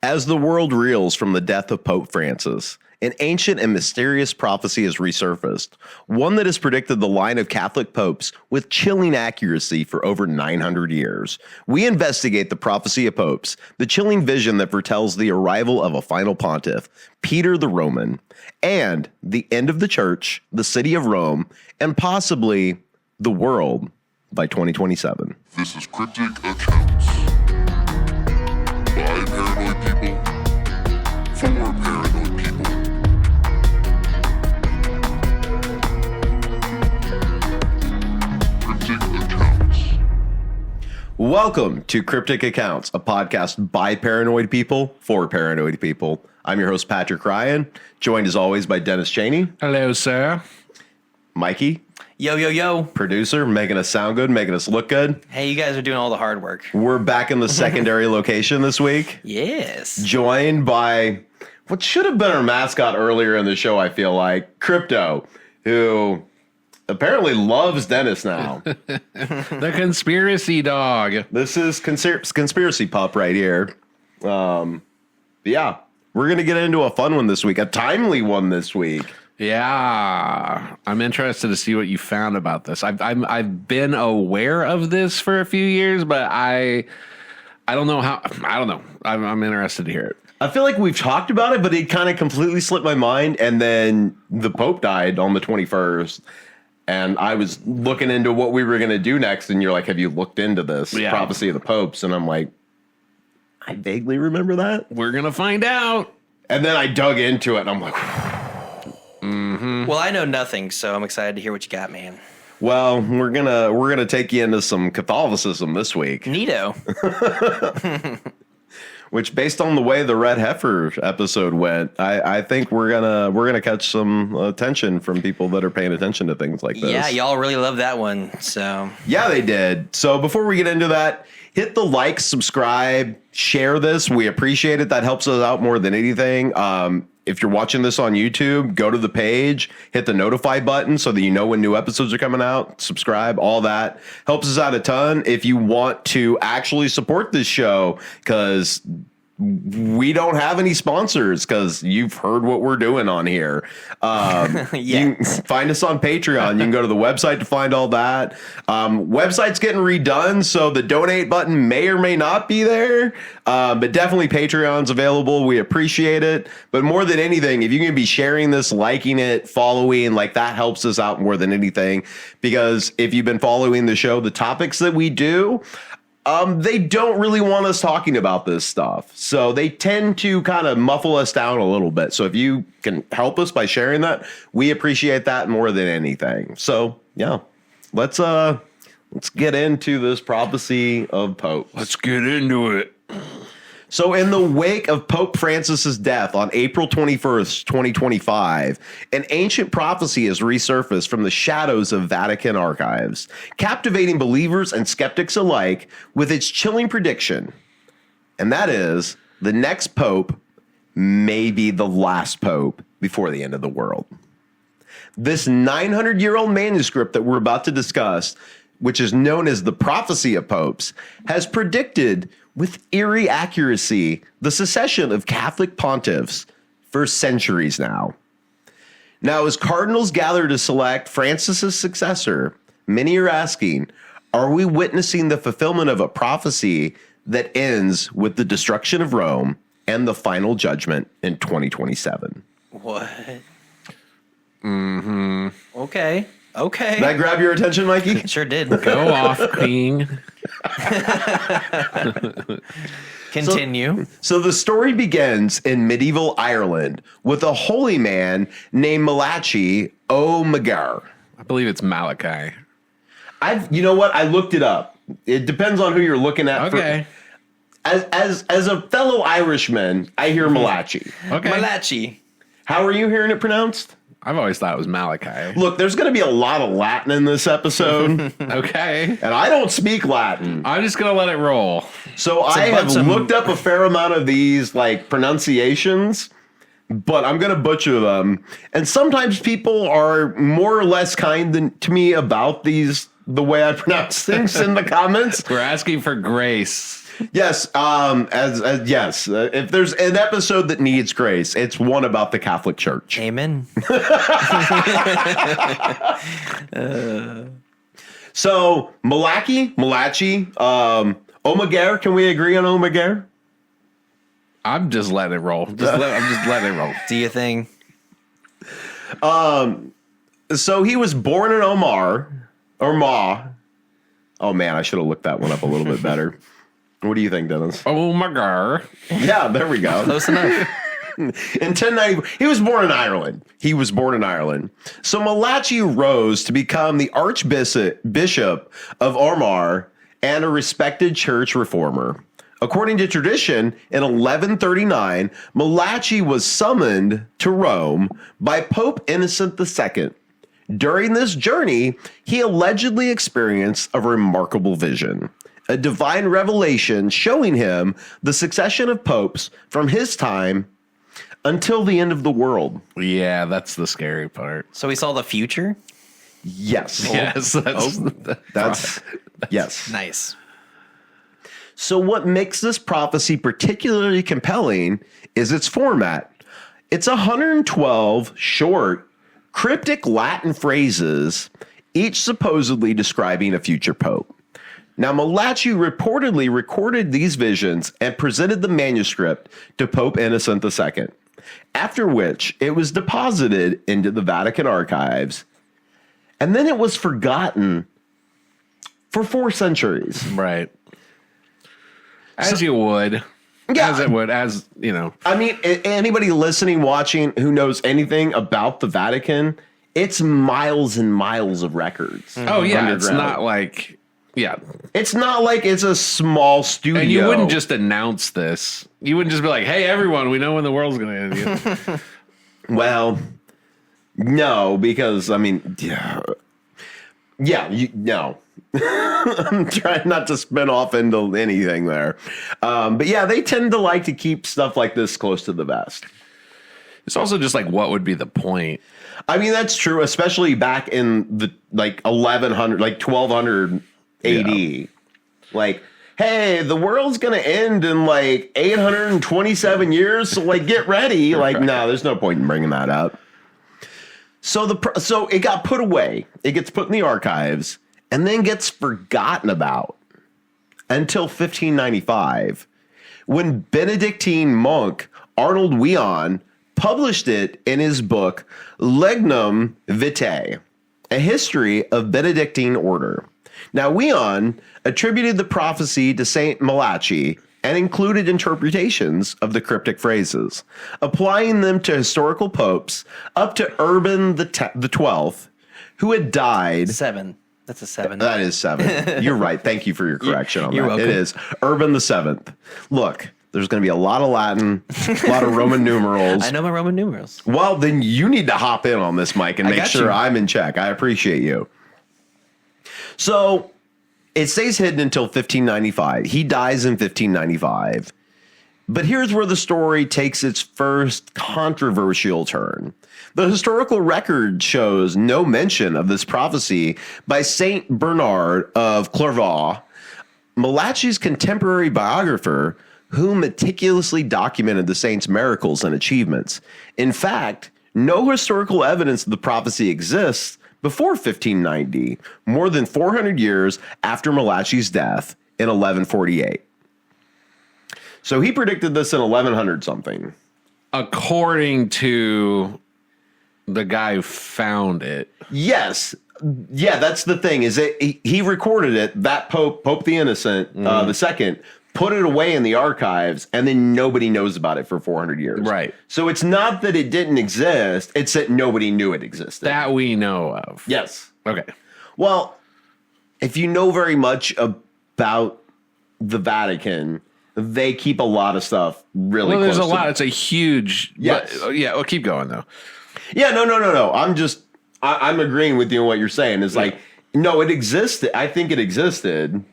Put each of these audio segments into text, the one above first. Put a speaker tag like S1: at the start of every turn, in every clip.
S1: As the world reels from the death of Pope Francis, an ancient and mysterious prophecy has resurfaced, one that has predicted the line of Catholic popes with chilling accuracy for over 900 years. We investigate the prophecy of popes, the chilling vision that foretells the arrival of a final pontiff, Peter the Roman, and the end of the church, the city of Rome, and possibly the world by 2027.
S2: This is Cryptic Accounts. By paranoid people, for paranoid people. Cryptic Accounts.
S1: Welcome to Cryptic Accounts, a podcast by paranoid people for paranoid people. I'm your host, Patrick Ryan, joined as always by Dennis Cheney.
S3: Hello, sir.
S1: Mikey.
S4: Yo, yo, yo.
S1: Producer, making us sound good, making us look good.
S4: Hey, you guys are doing all the hard work.
S1: We're back in the secondary location this week.
S4: Yes.
S1: Joined by what should have been our mascot earlier in the show, I feel like, Crypto, who apparently loves Dennis now.
S3: The conspiracy dog.
S1: This is conspiracy pup right here. Yeah, we're going to get into a fun one this week, a timely one this week.
S3: Yeah, I'm interested to see what you found about this. I've been aware of this for a few years, but I don't know how. I don't know. I'm interested to hear it.
S1: I feel like we've talked about it, but it kind of completely slipped my mind. And then the Pope died on the 21st. And I was looking into what we were going to do next. And you're like, have you looked into this prophecy of the popes? And I'm like, I vaguely remember that.
S3: We're going to find out.
S1: And then I dug into it and I'm like,
S4: Well, I know nothing, so I'm excited to hear what you got, man.
S1: well, we're gonna take you into some Catholicism this week.
S4: Neato.
S1: Which, based on the way the Red Heifer episode went, I think we're gonna catch some attention from people that are paying attention to things like this.
S4: Yeah, y'all really love that one. So
S1: Yeah, they did. So before we get into that, hit the like, subscribe, share this. We appreciate it. That helps us out more than anything. If you're watching this on YouTube, go to the page, hit the notify button so that you know when new episodes are coming out. Subscribe, all that helps us out a ton. If you want to actually support this show, because we don't have any sponsors, because you've heard what we're doing on here. You can find us on Patreon. You can go to the website to find all that. Website's getting redone, so the donate button may or may not be there. But definitely Patreon's available. We appreciate it. But more than anything, if you can be sharing this, liking it, following, like that helps us out more than anything. Because if you've been following the show, the topics that we do, they don't really want us talking about this stuff. So they tend to kind of muffle us down a little bit. So if you can help us by sharing that, we appreciate that more than anything. So yeah, let's get into this prophecy of popes.
S3: Let's get into it.
S1: So in the wake of Pope Francis's death on April 21st, 2025, an ancient prophecy has resurfaced from the shadows of Vatican archives, captivating believers and skeptics alike with its chilling prediction. And that is, the next pope may be the last pope before the end of the world. This 900-year-old manuscript that we're about to discuss, which is known as the Prophecy of Popes, has predicted with eerie accuracy the succession of Catholic pontiffs for centuries now. Now, as cardinals gather to select Francis's successor, many are asking, are we witnessing the fulfillment of a prophecy that ends with the destruction of Rome and the final judgment in 2027?
S4: what? Okay.
S1: Did I grab your attention, Mikey?
S4: Sure did.
S3: Go off, King.
S4: Continue.
S1: So the story begins in medieval Ireland with a holy man named Malachi O'Magar.
S3: I believe it's Malachi.
S1: You know what? I looked it up. It depends on who you're looking at.
S3: Okay.
S1: As a fellow Irishman, I hear Malachi.
S3: Okay.
S4: Malachi.
S1: How are you hearing it pronounced?
S3: I've always thought it was Malachi.
S1: Look, there's going to be a lot of Latin in this episode,
S3: Okay.
S1: and I don't speak Latin.
S3: I'm just going to let it roll.
S1: So I have looked up a fair amount of these like pronunciations, but I'm going to butcher them. And sometimes people are more or less kind to me about the way I pronounce things in the comments.
S3: We're asking for grace.
S1: Yes. Yes. If there's an episode that needs grace, it's one about the Catholic Church.
S4: Amen.
S1: So Malachi, Omegar. Can we agree on Omegar?
S3: I'm just letting it roll. I'm just letting it roll.
S4: Do you think?
S1: So he was born in Omar. Oh man, I should have looked that one up a little bit better. What do you think, Dennis?
S3: Oh my god.
S1: Yeah, there we go.
S4: Close enough.
S1: In 1090, he was born in Ireland. So Malachi rose to become the Archbishop of Omar and a respected church reformer. According to tradition, in 1139, Malachi was summoned to Rome by Pope Innocent II. During this journey, he allegedly experienced a remarkable vision, a divine revelation showing him the succession of popes from his time until the end of the world.
S3: Yeah, that's the scary part.
S4: So we saw the future?
S1: Yes.
S3: Yes,
S1: That's yes.
S4: Nice.
S1: So what makes this prophecy particularly compelling is its format. It's 112 short, cryptic Latin phrases, each supposedly describing a future pope. Now, Malachi reportedly recorded these visions and presented the manuscript to Pope Innocent II, after which it was deposited into the Vatican archives, and then it was forgotten for 4 centuries.
S3: Right. As you would.
S1: Yeah.
S3: As it would, as, you know.
S1: I mean, anybody listening, watching, who knows anything about the Vatican, it's miles and miles of records.
S3: Oh, yeah. It's
S1: underground.
S3: not like, yeah.
S1: It's not like it's a small studio.
S3: And you wouldn't just announce this. You wouldn't just be like, hey, everyone, we know when the world's going to end.
S1: Well, no, because, I mean, no. I'm trying not to spin off into anything there. But yeah, they tend to like to keep stuff like this close to the vest.
S3: It's also just like, what would be the point?
S1: I mean, that's true, especially back in the like 1100, like 1200 AD.
S3: Yeah.
S1: Like, hey, the world's going to end in like 827 years. So like, get ready. Like, no, there's no point in bringing that up. So it got put away. It gets put in the archives and then gets forgotten about until 1595, when Benedictine monk Arnold Wion published it in his book Legnum Vitae, a history of Benedictine order. Now, Wion attributed the prophecy to Saint Malachi and included interpretations of the cryptic phrases, applying them to historical popes up to Urban the 12th, who had died.
S4: 7. That's a 7.
S1: That is 7. You're right. Thank you for your correction on
S4: You're
S1: that.
S4: welcome.
S1: It is Urban the 7th. Look, there's going to be a lot of Latin, a lot of Roman numerals.
S4: I know my Roman numerals.
S1: Well, then you need to hop in on this, Mike, and
S4: I
S1: make
S4: got
S1: sure
S4: you.
S1: I'm in check. I appreciate you. So it stays hidden until 1595. He dies in 1595. But here's where the story takes its first controversial turn. The historical record shows no mention of this prophecy by Saint Bernard of Clairvaux, Malachi's contemporary biographer, who meticulously documented the saint's miracles and achievements. In fact, no historical evidence of the prophecy exists before 1590, more than 400 years after Malachi's death in 1148. So he predicted this in 1100 something.
S3: According to the guy who found it.
S1: Yes. Yeah, that's the thing, is that he recorded it, that Pope the Innocent, the second, put it away in the archives, and then nobody knows about it for 400 years.
S3: Right.
S1: So it's not that it didn't exist, it's that nobody knew it existed.
S3: That we know of.
S1: Yes.
S3: Okay.
S1: Well, if you know very much about the Vatican, they keep a lot of stuff really
S3: Well,
S1: close
S3: there's a
S1: to
S3: lot. It's a huge.
S1: Yes.
S3: Yeah. Well, keep going though.
S1: Yeah, no. I'm agreeing with you on what you're saying. It's like, no, it existed. I think it existed,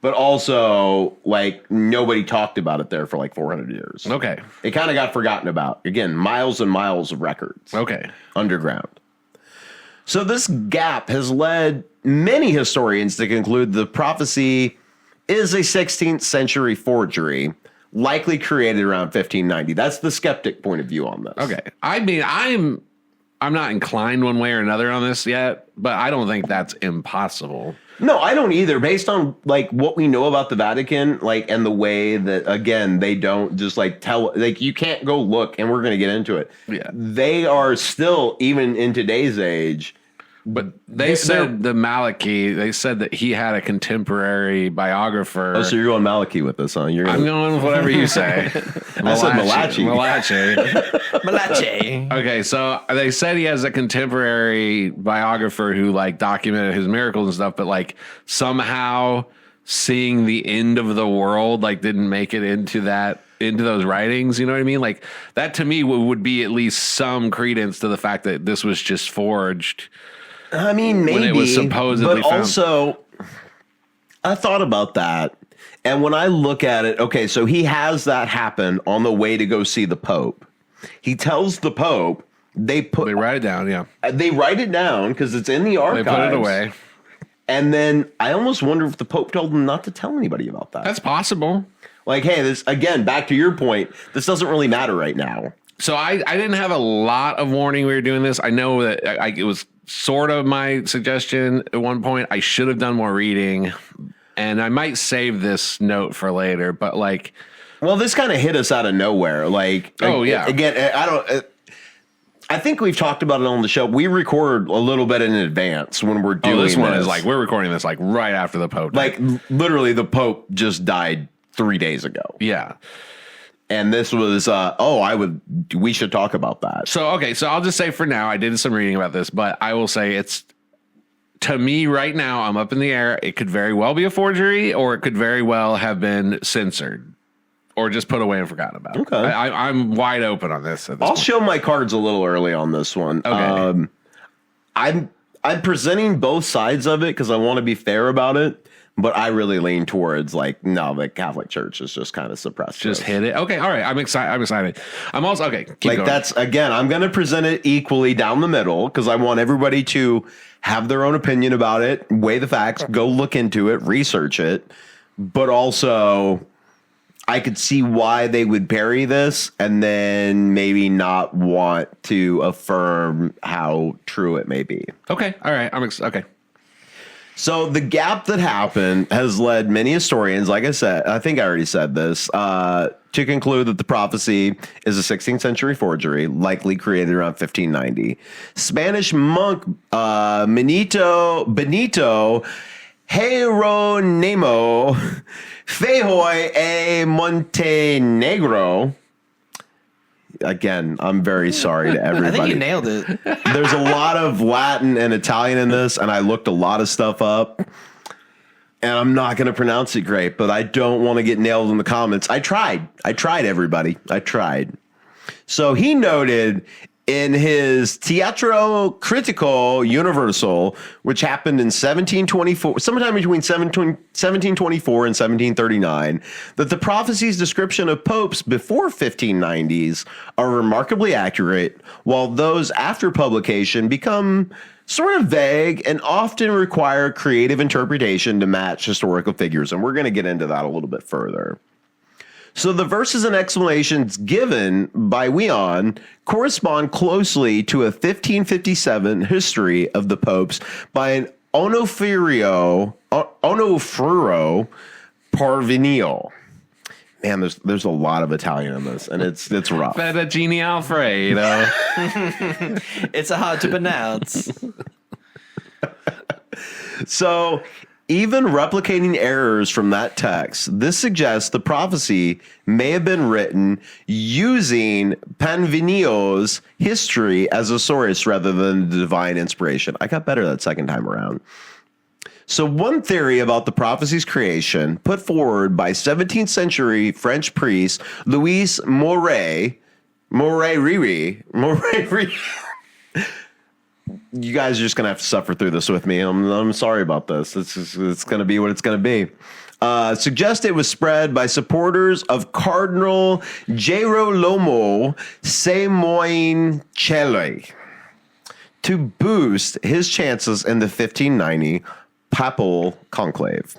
S1: but also like nobody talked about it there for like 400 years.
S3: Okay.
S1: It kind of got forgotten about. Again, miles and miles of records.
S3: Okay.
S1: Underground. So this gap has led many historians to conclude the prophecy is a 16th century forgery, likely created around 1590. That's the skeptic point of view on this.
S3: Okay. I mean, I'm not inclined one way or another on this yet, but I don't think that's impossible.
S1: No, I don't either. Based on like what we know about the Vatican, like, and the way that, again, they don't just like tell, like, you can't go look, and we're going to get into it.
S3: Yeah.
S1: They are still, even in today's age,
S3: but they said they said that he had a contemporary biographer.
S1: Oh, so you're going Malachi with this, huh?
S3: I'm going with whatever you say.
S1: I said Malachi.
S4: Malachi.
S3: Okay, so they said he has a contemporary biographer who like documented his miracles and stuff, but like somehow seeing the end of the world like didn't make it into those writings. You know what I mean? Like that to me would be at least some credence to the fact that this was just forged.
S1: I mean, maybe,
S3: when it was supposedly
S1: but
S3: found.
S1: Also, I thought about that, and when I look at it, okay, so he has that happen on the way to go see the Pope. He tells the Pope they
S3: write it down, yeah.
S1: They write it down because it's in the archives.
S3: They put it away,
S1: and then I almost wonder if the Pope told him not to tell anybody about that.
S3: That's possible.
S1: Like, hey, this again, back to your point. This doesn't really matter right now.
S3: So I didn't have a lot of warning we were doing this. I know that it was sort of my suggestion at one point. I should have done more reading, and I might save this note for later, but like,
S1: well, this kind of hit us out of nowhere. Like,
S3: yeah.
S1: Again, I think we've talked about it on the show. We record a little bit in advance when we're doing
S3: this one is like, we're recording this like right after the Pope died.
S1: Like literally the Pope just died 3 days ago.
S3: Yeah.
S1: And this was, we should talk about that.
S3: So, okay. So I'll just say for now, I did some reading about this, but I will say to me right now, I'm up in the air. It could very well be a forgery, or it could very well have been censored or just put away and forgotten about.
S1: Okay.
S3: I'm wide open on this.
S1: I'll show my cards a little early on this one.
S3: Okay.
S1: I'm presenting both sides of it because I want to be fair about it. But I really lean towards like, no, the Catholic Church is just kind of suppressed.
S3: Just hit it. Okay. All right. I'm excited. I'm also, okay. Keep
S1: like
S3: going.
S1: That's, again, I'm going to present it equally down the middle because I want everybody to have their own opinion about it, weigh the facts, go look into it, research it. But also, I could see why they would bury this and then maybe not want to affirm how true it may be.
S3: Okay. All right. Okay.
S1: So the gap that happened has led many historians, like I said, I think I already said this, to conclude that the prophecy is a 16th century forgery, likely created around 1590. Spanish monk Benito Jeronimo Fejoy e Montenegro. Again, I'm very sorry to everybody.
S4: I think you nailed it.
S1: There's a lot of Latin and Italian in this, and I looked a lot of stuff up, and I'm not going to pronounce it great, but I don't want to get nailed in the comments. I tried, everybody. I tried. So he noted in his Teatro Critico Universal, which happened in 1724, sometime between 1724 and 1739, that the prophecy's description of popes before 1590s are remarkably accurate, while those after publication become sort of vague and often require creative interpretation to match historical figures. And we're going to get into that a little bit further. So the verses and explanations given by Weon correspond closely to a 1557 history of the popes by an Onofrio Parvinio. Man, there's a lot of Italian in this, and it's rough.
S3: Fettuccine Alfredo.
S4: It's hard to pronounce.
S1: So, even replicating errors from that text, this suggests the prophecy may have been written using Parvinio's history as a source rather than the divine inspiration. I got better that second time around. So one theory about the prophecy's creation, put forward by 17th century French priest Louis Moray. You guys are just going to have to suffer through this with me. I'm sorry about this. It's going to be what it's going to be. Suggest it was spread by supporters of Cardinal Girolamo Semoincelli to boost his chances in the 1590 papal conclave.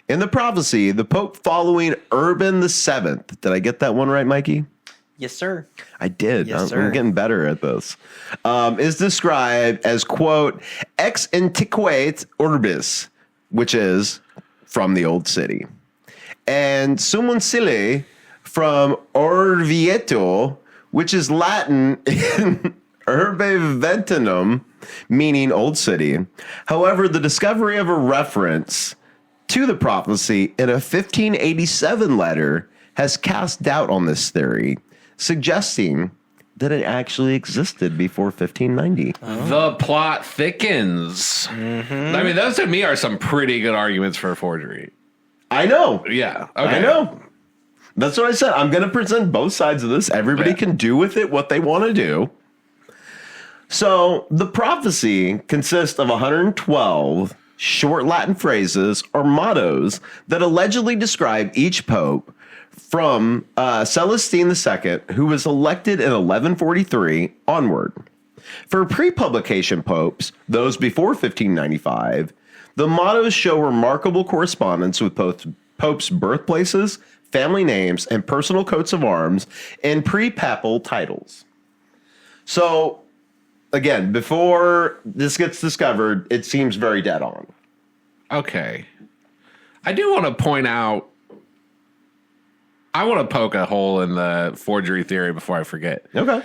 S1: In the prophecy, the Pope following Urban VII, did I get that one right, Mikey?
S4: Yes, sir.
S1: I did.
S4: Yes,
S1: I'm
S4: sir.
S1: getting better at this. Is described as, quote, ex antiquate urbis, which is from the old city. And summum sile from Orvieto, which is Latin in Urbe Ventinum, meaning old city. However, the discovery of a reference to the prophecy in a 1587 letter has cast doubt on this theory, suggesting that it actually existed before 1590.
S3: The plot thickens. I mean, those to me are some pretty good arguments for a forgery.
S1: I know.
S3: Yeah. Okay.
S1: I know. That's what I said. I'm going to present both sides of this. Everybody can do with it what they want to do. So the prophecy consists of 112 short Latin phrases or mottos that allegedly describe each pope from Celestine II, who was elected in 1143 onward. For pre-publication popes, those before 1595, the mottos show remarkable correspondence with popes' birthplaces, family names, and personal coats of arms in pre-papal titles. So, again, before this gets discovered, it seems very dead on.
S3: Okay. I do want to point out, I want to poke a hole in the forgery theory before I forget.
S1: Okay.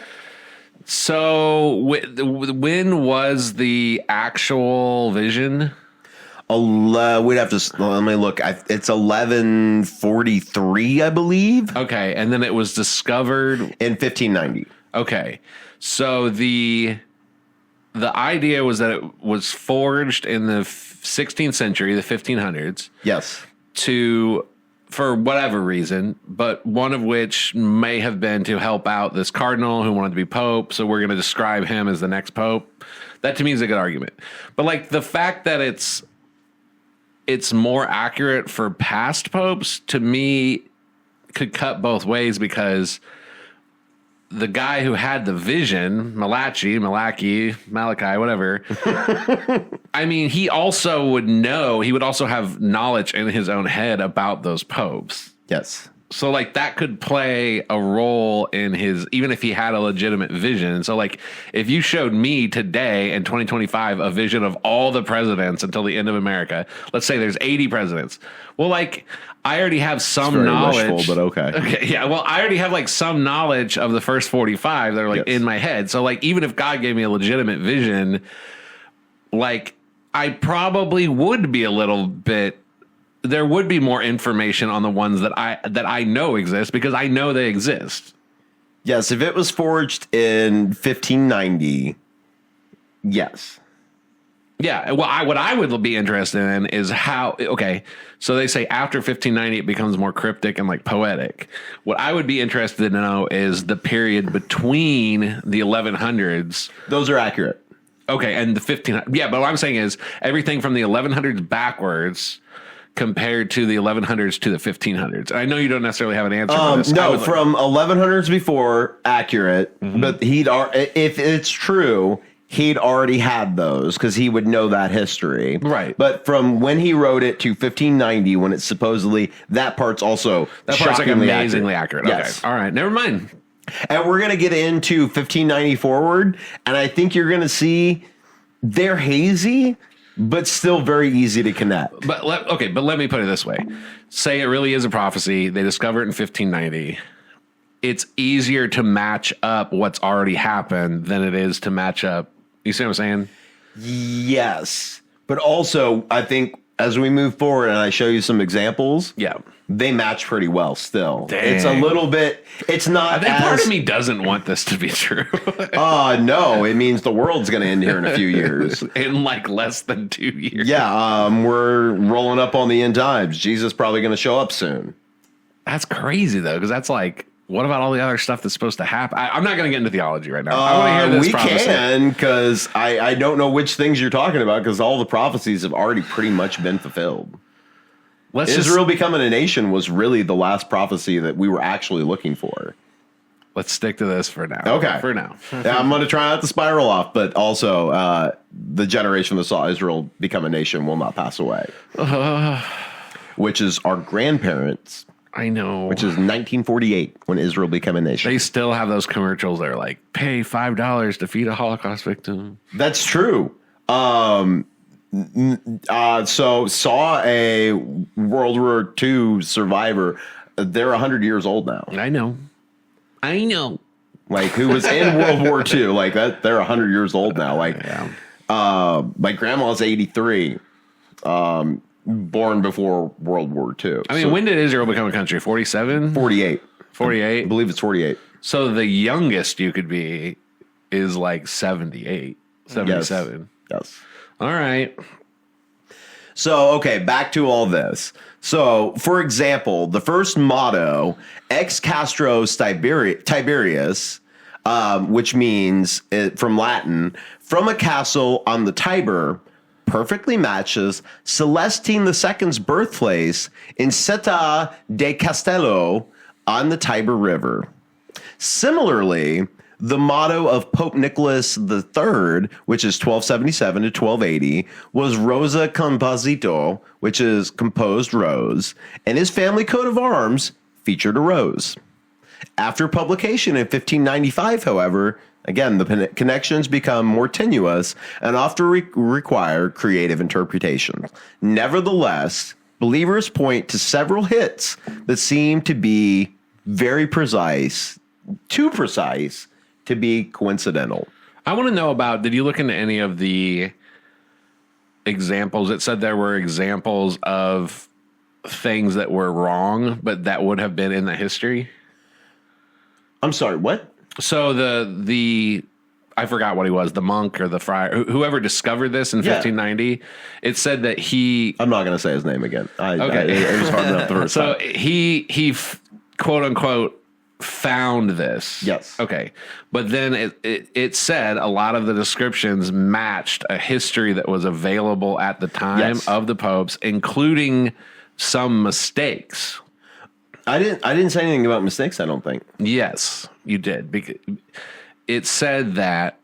S3: So, when was the actual vision?
S1: We'd have to, let me look. It's 1143, I believe.
S3: Okay, and then it was discovered
S1: In 1590.
S3: Okay, so the idea was that it was forged in the 16th century, the 1500s,
S1: Yes.
S3: for whatever reason, but one of which may have been to help out this cardinal who wanted to be pope. So we're going to describe him as the next pope. That to me is a good argument. But like the fact that it's more accurate for past popes, to me, could cut both ways, because the guy who had the vision, Malachi, whatever, I mean, he also would know, he would also have knowledge in his own head about those popes.
S1: Yes.
S3: So, like, that could play a role in his, even if he had a legitimate vision. So, like, if you showed me today in 2025 a vision of all the presidents until the end of America, let's say there's 80 presidents. Well, like, I already have some
S1: Very
S3: knowledge.
S1: wishful, but okay.
S3: Okay, yeah. Well, I already have, like, some knowledge of the first 45 that are, like,
S1: Yes.
S3: in my head. So, like, even if God gave me a legitimate vision, like, I probably would be a little bit, there would be more information on the ones that I know exist, because I know they exist.
S1: Yes, if it was forged in 1590, yes.
S3: Yeah. Well, what I would be interested in is how, okay, so they say after 1590 it becomes more cryptic and like poetic. What I would be interested to know is the period between the 1100s.
S1: Those are accurate.
S3: Okay, and the 1500s. Yeah, but what I'm saying is everything from the 1100s backwards compared to the 1100s to the 1500s. I know you don't necessarily have an answer for this.
S1: No, from 1100s before, accurate. But if it's true, he'd already had those because he would know that history.
S3: Right.
S1: But from when he wrote it to 1590, when it's supposedly, that part's also
S3: that part's like
S1: shockingly
S3: amazingly accurate.
S1: Yes.
S3: Okay, all right, never mind.
S1: And we're going to get into 1590 forward, and I think you're going to see they're hazy, but still very easy to connect.
S3: But let me put it this way. Say it really is a prophecy. They discover it in 1590. It's easier to match up what's already happened than it is to match up. You see what I'm saying?
S1: Yes. But also, I think as we move forward and I show you some examples,
S3: Yeah.
S1: they match pretty well still.
S3: Dang.
S1: It's a little bit, it's not
S3: I think
S1: as,
S3: part of me doesn't want this to be true.
S1: no, it means the world's going to end here in a few years.
S3: In like less than 2 years.
S1: Yeah, we're rolling up on the end times. Jesus probably going to show up soon.
S3: That's crazy though, because that's like, what about all the other stuff that's supposed to happen? I'm not going to get into theology right now. I want to hear this
S1: we
S3: prophecy.
S1: can, because I don't know which things you're talking about, because all the prophecies have already pretty much been fulfilled. Israel becoming a nation was really the last prophecy that we were actually looking for.
S3: Let's stick to this for now.
S1: Okay.
S3: For now.
S1: Yeah, I'm going to try not to spiral off, but also the generation that saw Israel become a nation will not pass away. which is our grandparents,
S3: I know.
S1: which is 1948 when Israel became a nation.
S3: They still have those commercials that are like, pay $5 to feed a Holocaust victim.
S1: That's true. So saw a World War II survivor. They're 100 years old now.
S3: I know.
S1: Like who was in World War II? Like that, they're 100 years old now. Like, my grandma's 83, born before World War II.
S3: I mean, when did Israel become a country? 47?
S1: 48.
S3: 48?
S1: I believe it's 48.
S3: So the youngest you could be is like 78, 77.
S1: Yes.
S3: All right.
S1: So, okay, back to all this. So, for example, the first motto, Ex Castro Tiberius, which means, from Latin, from a castle on the Tiber, perfectly matches Celestine II's birthplace in Città de Castello on the Tiber River. Similarly, the motto of Pope Nicholas III, which is 1277 to 1280, was Rosa Composito, which is composed rose, and his family coat of arms featured a rose. After publication in 1595, however, again, the connections become more tenuous and often require creative interpretation. Nevertheless, believers point to several hits that seem to be very precise, too precise, to be coincidental.
S3: I want to know about, did you look into any of the examples? It said there were examples of things that were wrong, but that would have been in the history.
S1: I'm sorry, what?
S3: So the I forgot what he was, the monk or the friar, whoever discovered this in 1590, it said that he...
S1: I'm not going to say his name again.
S3: Okay.
S1: It was hard enough the first
S3: so
S1: time.
S3: he quote unquote found this.
S1: Yes.
S3: Okay. But then it said a lot of the descriptions matched a history that was available at the time of the popes, including some mistakes.
S1: I didn't say anything about mistakes, I don't think.
S3: Yes, you did. Because it said that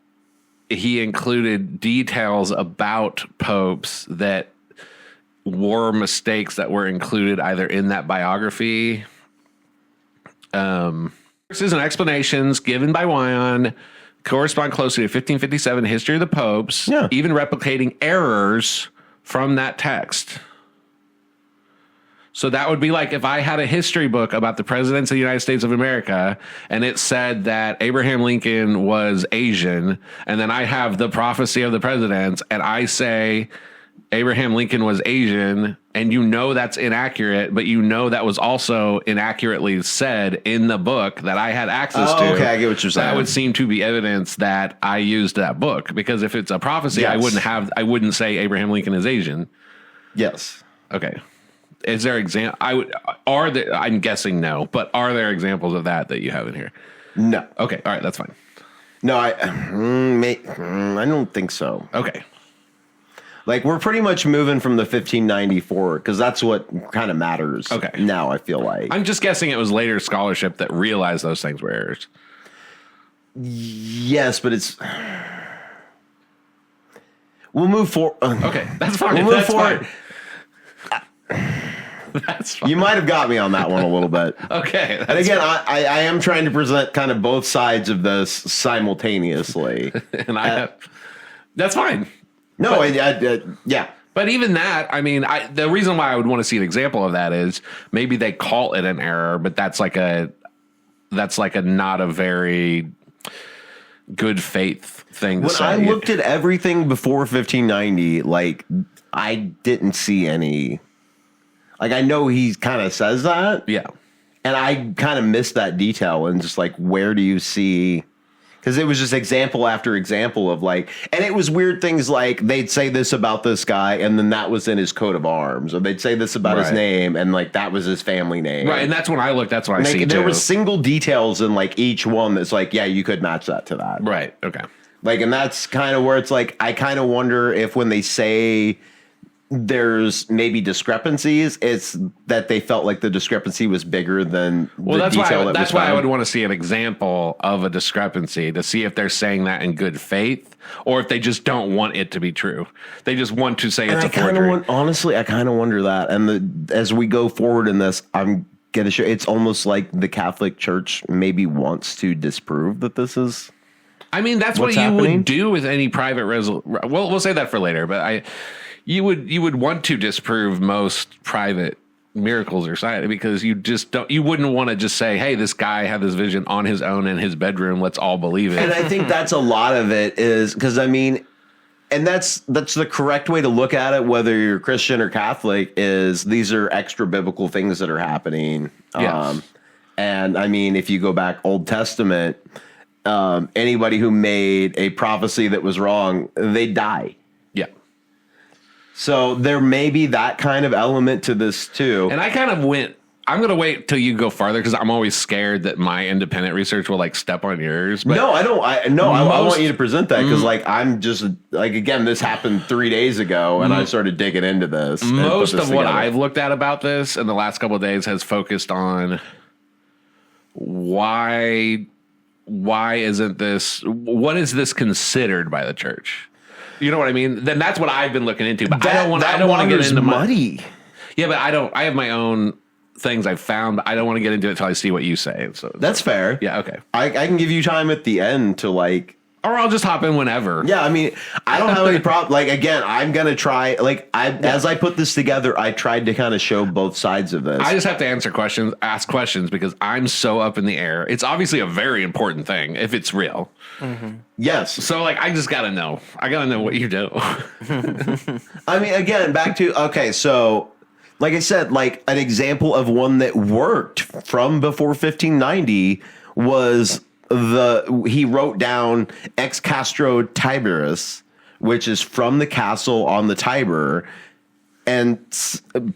S3: he included details about popes that were mistakes that were included either in that biography. Sources and explanations given by Wyon correspond closely to 1557 history of the popes, even replicating errors from that text. So that would be like if I had a history book about the presidents of the United States of America and it said that Abraham Lincoln was Asian, and then I have the prophecy of the presidents and I say Abraham Lincoln was Asian, and you know that's inaccurate, but you know that was also inaccurately said in the book that I had access to.
S1: Okay, I get what you're saying.
S3: That would seem to be evidence that I used that book, because if it's a prophecy, I wouldn't say Abraham Lincoln is Asian.
S1: Yes.
S3: Okay. Is there I'm guessing no, but are there examples of that you have in here?
S1: No.
S3: Okay. All right. That's fine.
S1: No, I don't think so.
S3: Okay.
S1: Like, we're pretty much moving from the 1594 because that's what kind of matters.
S3: Okay.
S1: Now I feel like
S3: I'm just guessing it was later scholarship that realized those things were errors.
S1: Yes, but it's. We'll move forward.
S3: Okay, that's fine.
S1: We'll move
S3: that's
S1: forward.
S3: Fine. That's fine.
S1: You might have got me on that one a little bit.
S3: Okay.
S1: And again, I am trying to present kind of both sides of this simultaneously.
S3: And that's fine.
S1: No, yeah.
S3: But even that, I mean, the reason why I would want to see an example of that is maybe they call it an error, but that's like a not a very good faith thing to say.
S1: When I looked at everything before 1590, like, I didn't see any. Like, I know he kind of says that.
S3: Yeah.
S1: And I kind of missed that detail and just like, where do you see? Because it was just example after example of like, and it was weird things like they'd say this about this guy and then that was in his coat of arms, or they'd say this about his name and like that was his family name.
S3: Right. And that's when I look, that's what I see
S1: there
S3: too.
S1: were single details in like each one that's like, yeah, you could match that to that.
S3: Right. Okay.
S1: Like, and that's kind of where it's like, I kind of wonder if when they say there's maybe discrepancies. It's that they felt like the discrepancy was bigger than
S3: That's why I would
S1: found.
S3: want to see an example of a discrepancy to see if they're saying that in good faith or if they just don't want it to be true. They just want to say it's a forgery.
S1: Honestly, I kind of wonder that. And as we go forward in this, I'm going to show it's almost like the Catholic Church maybe wants to disprove that this is.
S3: I mean, that's what you would do with any private resolution. Well, we'll say that for later, but you would want to disprove most private miracles or signs because you wouldn't want to just say, hey, this guy had this vision on his own in his bedroom. Let's all believe it.
S1: And I think that's a lot of it is because and that's the correct way to look at it, whether you're Christian or Catholic, is these are extra biblical things that are happening.
S3: Yes.
S1: And I mean, if you go back Old Testament, anybody who made a prophecy that was wrong, they die.
S3: Yeah.
S1: So there may be that kind of element to this too.
S3: And I kind of I'm going to wait till you go farther because I'm always scared that my independent research will like step on yours. But
S1: no, I don't. I want you to present that because I'm just again, this happened 3 days ago and I started digging into this.
S3: Most of what I've looked at about this in the last couple of days has focused on why isn't this, what is this considered by the church? You know what I mean? Then that's what I've been looking into, but I don't want to get into
S1: muddy.
S3: Yeah, but I have my own things I've found, but I don't want to get into it until I see what you say. So
S1: that's fair.
S3: Yeah. Okay.
S1: I can give you time at the end to
S3: or I'll just hop in whenever.
S1: Yeah, I mean, I don't have any problem. Like, again, I'm going to try, as I put this together, I tried to kind of show both sides of this.
S3: I just have to ask questions because I'm so up in the air. It's obviously a very important thing if it's real.
S1: Mm-hmm. Yes.
S3: So, I just got to know. I got to know what you do.
S1: I mean, again, back to, okay, so, like I said, an example of one that worked from before 1590 was he wrote down Ex Castro Tiberis, which is from the castle on the Tiber, and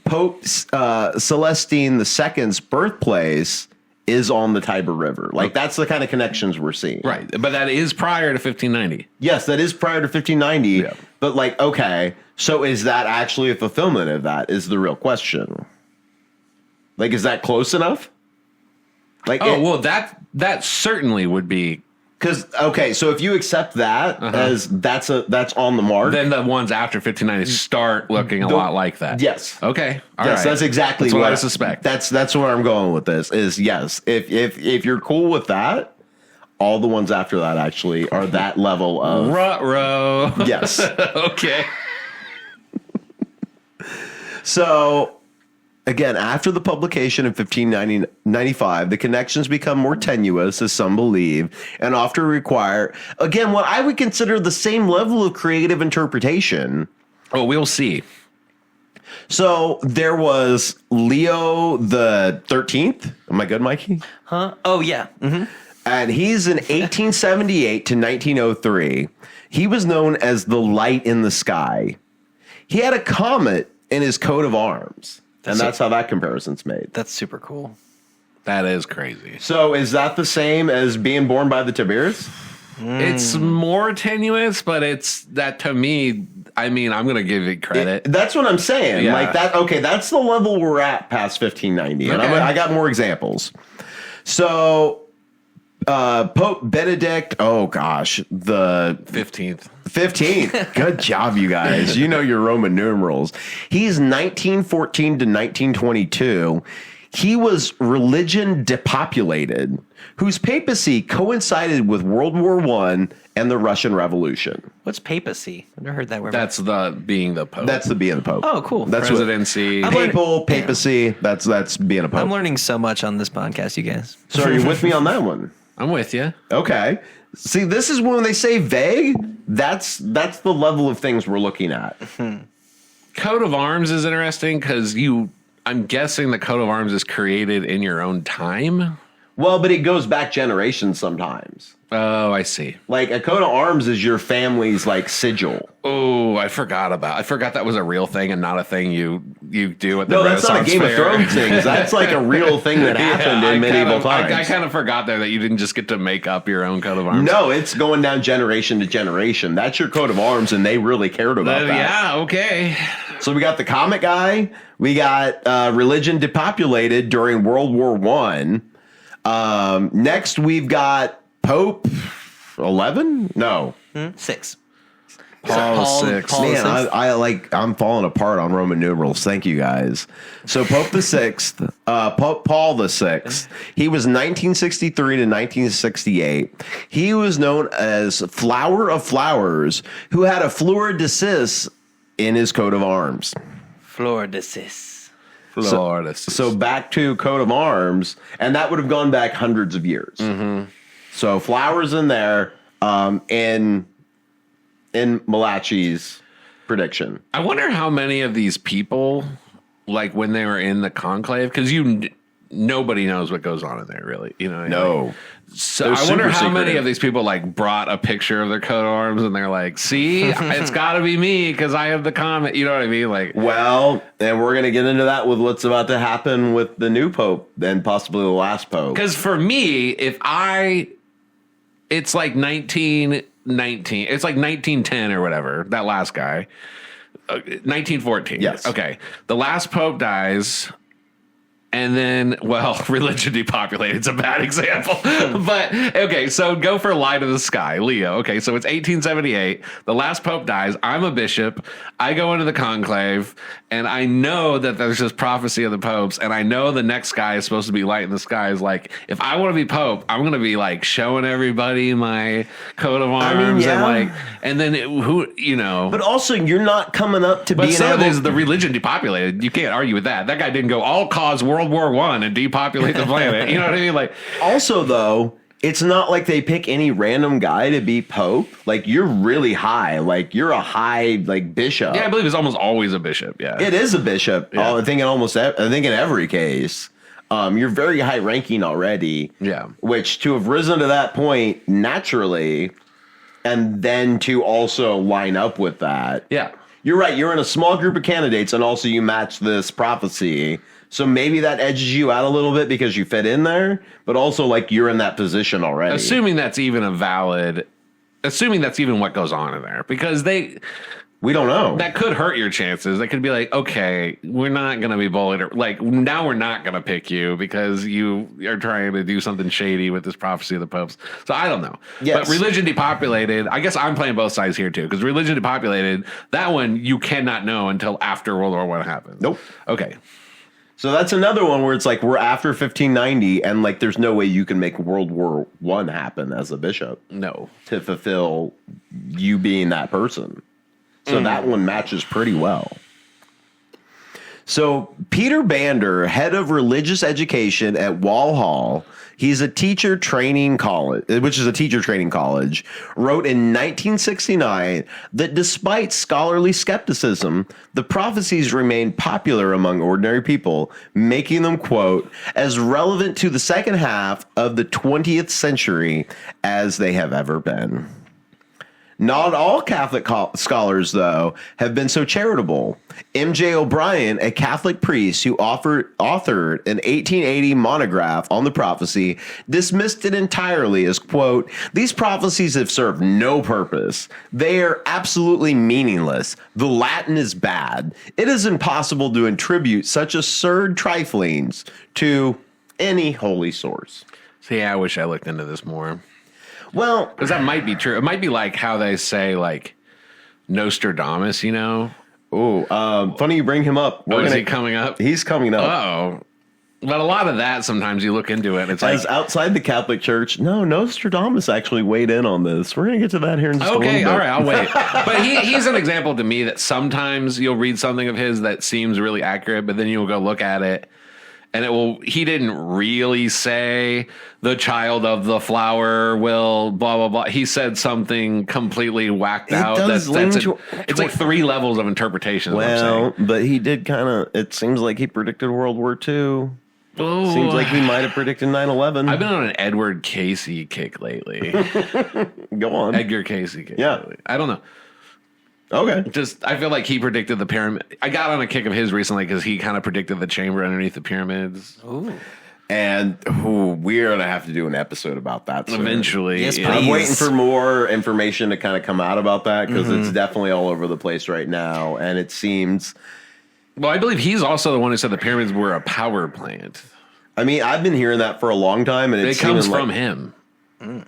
S1: Pope Celestine II's birthplace is on the Tiber River. That's the kind of connections we're seeing.
S3: Right. But that is prior to 1590.
S1: Yes, that is prior to 1590.
S3: Yeah.
S1: But okay, so is that actually a fulfillment of that is the real question. Is that close enough?
S3: That certainly would be.
S1: Because, okay, so if you accept that as that's on the mark.
S3: Then the ones after 1590 start looking a lot like that.
S1: Yes.
S3: Okay.
S1: All right. That's exactly
S3: what I suspect.
S1: That's where I'm going with this is yes. If you're cool with that, all the ones after that actually are that level of.
S3: Ruh-roh.
S1: Yes.
S3: Okay.
S1: So. Again, after the publication in 1595, the connections become more tenuous, as some believe, and often require, again, what I would consider the same level of creative interpretation.
S3: Oh, we'll see.
S1: So there was Leo the 13th. Am I good, Mikey?
S4: Huh? Oh, yeah. Mm-hmm.
S1: And he's in 1878 to 1903. He was known as the light in the sky. He had a comet in his coat of arms. And that's how that comparison's made.
S4: That's super cool.
S3: That is crazy.
S1: So is that the same as being born by the Tiberius?
S3: It's more tenuous, but it's that to me. I mean, I'm going to give it credit.
S1: That's what I'm saying.
S3: Yeah.
S1: Okay, that's the level we're at past 1590. And I got more examples. So Pope Benedict, oh gosh, the
S3: 15th.
S1: 15th. Good job, you guys. You know your Roman numerals. He's 1914 to 1922. He was religion depopulated, whose papacy coincided with World War I and the Russian Revolution.
S4: What's papacy? I've never heard that word.
S3: That's being the Pope.
S1: That's the being the Pope.
S4: Oh, cool.
S1: That's
S3: presidency.
S1: Papacy. That's being a Pope.
S4: I'm learning so much on this podcast, you guys.
S1: So are you with me on that one?
S3: I'm with you.
S1: Okay. See, this is when they say vague. That's the level of things we're looking at.
S3: Coat of arms is interesting because I'm guessing the coat of arms is created in your own time.
S1: Well, but it goes back generations sometimes.
S3: Oh, I see.
S1: A coat of arms is your family's sigil.
S3: Oh, I forgot that was a real thing and not a thing you you do at the
S1: No, that's not a
S3: Renaissance
S1: Game of
S3: Fair.
S1: Thrones thing. That's like a real thing that happened in medieval times.
S3: I kind of forgot there that you didn't just get to make up your own coat of arms.
S1: No, it's going down generation to generation. That's your coat of arms, and they really cared about that.
S3: Yeah, okay.
S1: So we got the comic guy. We got religion depopulated during World War I. Next, we've got Pope 11? No.
S4: 6.
S3: Paul VI.
S1: Man, I'm falling apart on Roman numerals. Thank you guys. So Pope the Sixth, Pope Paul the Sixth. He was 1963 to 1968. He was known as Flower of Flowers, who had a fleur de cis in his coat of arms.
S4: Fleur de cis.
S1: So back to coat of arms, and that would have gone back hundreds of years. Mm-hmm. So flowers in there, in Malachi's prediction.
S3: I wonder how many of these people, like when they were in the conclave, because nobody knows what goes on in there, really. You know,
S1: No.
S3: So
S1: They're
S3: I wonder
S1: super
S3: how many
S1: secretive.
S3: of these people like brought a picture of their coat of arms and they're like, "See, it's got to be me because I have the comment." You know what I mean? Like,
S1: Well, and we're going to get into that with what's about to happen with the new pope and possibly the last pope.
S3: because for me, it's like 1919. It's like 1910 or whatever. That last guy, 1914.
S1: Yes.
S3: Okay. The last pope dies. And then, well, religion depopulated. It's a bad example. But, okay, so go for Light of the Sky, Leo. Okay, so it's 1878. The last pope dies. I'm a bishop. I go into the conclave, and I know that there's this prophecy of the popes, and I know the next guy is supposed to be Light in the Sky. Is like, if I want to be pope, I'm going to be, like, showing everybody my coat of arms.
S1: yeah.
S3: And then, you know.
S1: But also, you're not coming up to
S3: But
S1: being
S3: some of
S1: able...
S3: this, the religion depopulated. You can't argue with that. That guy didn't go all cause World War I and depopulate the planet. You know what I mean? Like,
S1: Also, though, it's not like they pick any random guy to be pope. Like, you're really high. Like, you're a high, like, bishop.
S3: yeah, I believe it's almost always a bishop. Yeah,
S1: It is a bishop.
S3: Yeah.
S1: I think in every case. You're very high ranking already.
S3: Yeah.
S1: Which to have risen to that point naturally, and then to also line up with that.
S3: yeah.
S1: You're right. You're in a small group of candidates, and also you match this prophecy. So maybe that edges you out a little bit because you fit in there, but also like you're in that position already.
S3: Assuming that's even what goes on in there, because
S1: We don't know.
S3: that could hurt your chances. They could be like, okay, we're not going to be bullied. Or, like, now we're not going to pick you because you are trying to do something shady with this prophecy of the popes. So I don't know.
S1: Yes.
S3: But religion depopulated, I guess I'm playing both sides here too, because religion depopulated, that one you cannot know until after World War I happens.
S1: Nope.
S3: Okay.
S1: So that's another one where it's like we're after 1590, and like there's no way you can make World War I happen as a bishop
S3: No.
S1: to fulfill you being that person. So that one matches pretty well. So Peter Bander, head of religious education at Walhall, he's a teacher training college, which is a teacher training college, wrote in 1969 that despite scholarly skepticism, the prophecies remain popular among ordinary people, making them, quote, as relevant to the second half of the 20th century as they have ever been. Not all Catholic scholars, though, have been so charitable. M.J. O'Brien, a Catholic priest who authored an 1880 monograph on the prophecy, dismissed it entirely as, quote, these prophecies have served no purpose. They are absolutely meaningless. The Latin is bad. It is impossible to attribute such absurd triflings to any holy source.
S3: See, I wish I looked into this more.
S1: Well,
S3: Because that might be true. It might be like how they say, like, Nostradamus, you know?
S1: funny you bring him up.
S3: Is he coming up?
S1: He's coming up.
S3: Oh. But a lot of that, sometimes you look into it, and it's like,
S1: As outside the Catholic Church, no, Nostradamus actually weighed in on this. We're going to get to that here in just a little
S3: okay,
S1: bit.
S3: all right, I'll wait. But he's an example to me that sometimes you'll read something of his that seems really accurate, but then you'll go look at it, and he didn't really say the child of the flower will blah, blah, blah. He said something completely whacked out.
S1: does lean to-
S3: it's like 3 levels of interpretation. is what I'm
S1: Well,
S3: saying.
S1: but he did kind of, it seems like he predicted World War II.
S3: Oh,
S1: Seems like he might have predicted 9/11.
S3: I've been on an Edward Casey kick lately.
S1: Go on.
S3: Edgar Casey kick
S1: Yeah.
S3: lately. I don't know.
S1: Okay.
S3: Just, I feel like he predicted the pyramid. I got on a kick of his recently because he kind of predicted the chamber underneath the pyramids.
S4: Ooh.
S1: And we're going to have to do an episode about that soon.
S3: Eventually.
S4: Yes,
S3: yeah.
S1: I'm
S4: please.
S1: waiting for more information to kind of come out about that because it's definitely all over the place right now. And it seems,
S3: Well, I believe he's also the one who said the pyramids were a power plant.
S1: I mean, I've been hearing that for a long time, and
S3: It comes from him.
S1: and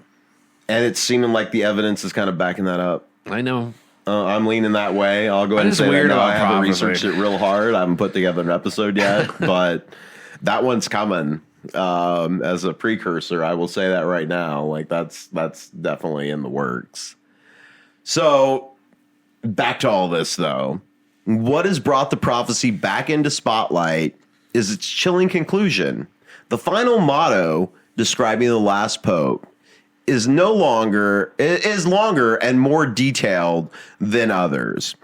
S1: it's seeming like the evidence is kind of backing that up.
S3: I know.
S1: I'm leaning that way. I'll go ahead and
S3: just
S1: say that
S3: weird
S1: now.
S3: about
S1: I haven't
S3: prophecy.
S1: researched it real hard. I haven't put together an episode yet, but that one's coming as a precursor. I will say that right now. Like that's definitely in the works. So back to all this, though. What has brought the prophecy back into spotlight is its chilling conclusion. The final motto describing the last pope is longer and more detailed than others.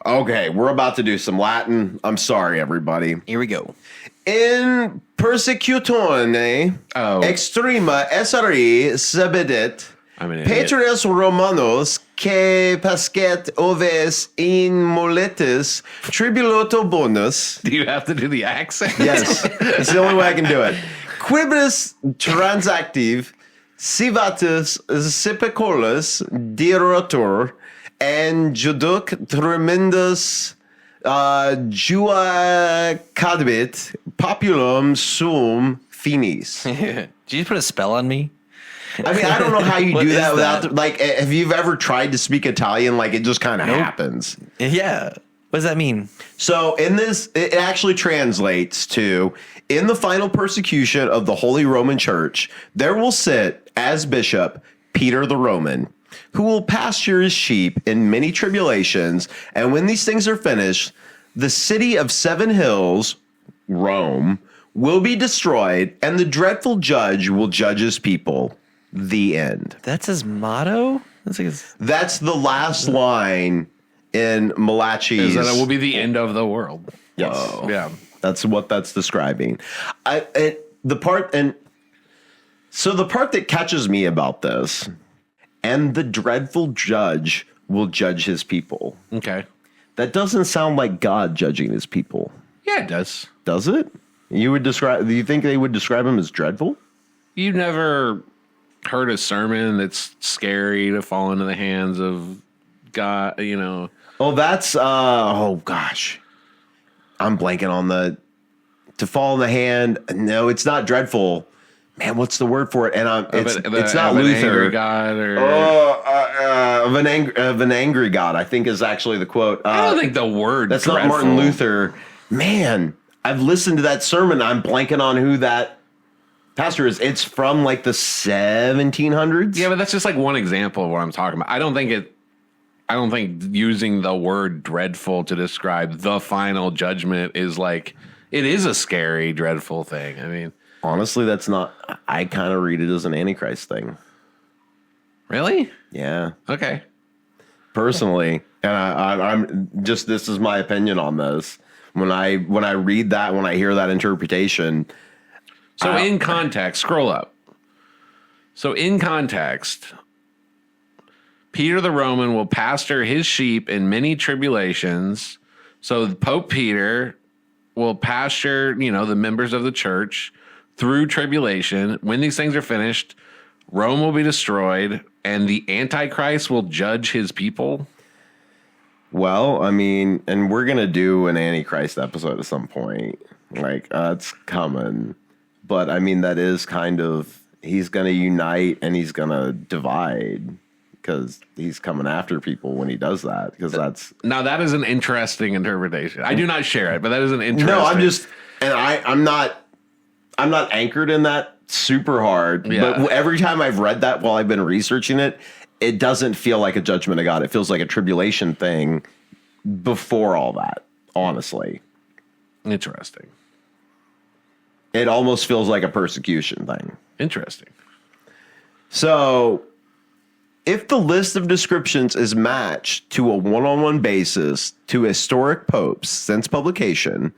S1: Okay, we're about to do some Latin. I'm sorry, everybody.
S4: Here we go.
S1: In persecutione extrema essere sebedet
S3: I'm an idiot.
S1: Patres Romanos que pasquet oves in moletis tribuloto bonus.
S3: Do you have to do the accent?
S1: Yes, it's the only way I can do it. Quibus transactive civatus sipicolus dirotor and juduc tremendus jua cadbit populum sum finis.
S4: Did you put a spell on me?
S1: I mean, I don't know how you
S4: What
S1: do
S4: is
S1: that without,
S4: that?
S1: like, if you've ever tried to speak Italian, like, it just kind of happens.
S4: Yeah. What does that mean?
S1: So in this, it actually translates to, in the final persecution of the Holy Roman Church, there will sit as bishop Peter the Roman, who will pasture his sheep in many tribulations. And when these things are finished, the city of seven hills, Rome, will be destroyed, and the dreadful judge will judge his people. The end.
S4: That's his motto? That's like his...
S1: That's the last line in Malachi's.
S3: Is that it will be the end of the world.
S1: Yes.
S3: Yeah.
S1: That's what that's describing. The part that catches me about this, and the dreadful judge will judge his people.
S3: Okay.
S1: That doesn't sound like God judging his people,
S3: Yeah, it does.
S1: does it? Do you think they would describe him as dreadful?
S3: You never heard a sermon that's scary to fall into the hands of God, you know.
S1: Oh, that's oh gosh, I'm blanking on to fall in the hand. No, it's not dreadful. Man, what's the word for it? And it's not
S3: of an
S1: Luther.
S3: angry God or
S1: Of an angry God, I think is actually the quote.
S3: I don't think the word
S1: That's
S3: dreadful.
S1: not Martin Luther. Man, I've listened to that sermon. I'm blanking on who that pastor is. It's from like the 1700s.
S3: Yeah, but that's just like one example of what I'm talking about. I don't think using the word dreadful to describe the final judgment is like, it is a scary, dreadful thing. I mean,
S1: Honestly, that's not. I kind of read it as an Antichrist thing.
S3: really?
S1: Yeah,
S3: Okay.
S1: personally, and I'm just. This is my opinion on this. When I read that, when I hear that interpretation,
S3: So in context, scroll up. So in context, Peter the Roman will pasture his sheep in many tribulations. So Pope Peter will pasture, the members of the church through tribulation. When these things are finished, Rome will be destroyed and the Antichrist will judge his people.
S1: well, I mean, and we're gonna do an Antichrist episode at some point. Like it's coming, but I mean that is kind of he's gonna unite and he's gonna divide because he's coming after people when he does that. Because that's
S3: Now that is an interesting interpretation. I do not share it, but that is an interesting.
S1: no, I'm just and I'm not anchored in that super hard.
S3: Yeah.
S1: But every time I've read that while I've been researching it, it doesn't feel like a judgment of God. It feels like a tribulation thing before all that, honestly.
S3: interesting.
S1: It almost feels like a persecution thing.
S3: Interesting.
S1: So, if the list of descriptions is matched to a one-on-one basis to historic popes since publication,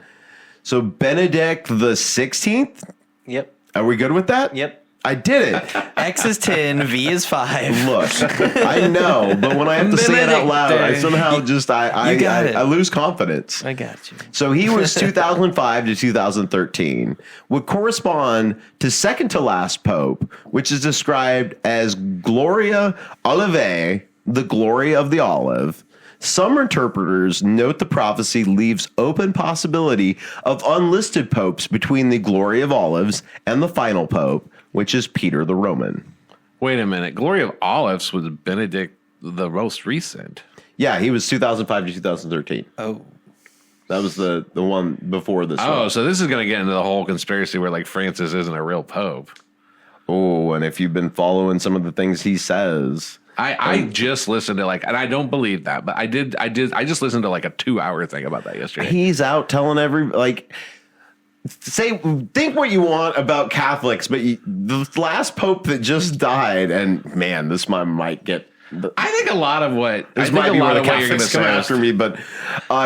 S1: so Benedict the 16th,
S4: Yep.
S1: are we good with that?
S4: Yep.
S1: I did it.
S4: X is 10, V is 5.
S1: Look, I know, but when I have to say it out loud, I somehow just I lose confidence.
S4: I got you.
S1: So he was 2005 to 2013, would correspond to second to last pope, which is described as Gloria Olivae, the glory of the olive. Some interpreters note the prophecy leaves open possibility of unlisted popes between the glory of olives and the final pope, which is Peter the Roman.
S3: Wait a minute. Glory of Olives was Benedict the most recent.
S1: Yeah, he was 2005 to 2013.
S4: Oh.
S1: That was the one before this one.
S3: Oh, so this is going to get into the whole conspiracy where like Francis isn't a real pope.
S1: Oh, and if you've been following some of the things he says...
S3: I just listened to like, and I don't believe that, but I just listened to like a 2-hour thing about that yesterday.
S1: He's out telling think what you want about Catholics, but the last pope that just died, and man, this might get.
S3: I think a lot of what
S1: this might be where the Catholics come after me, but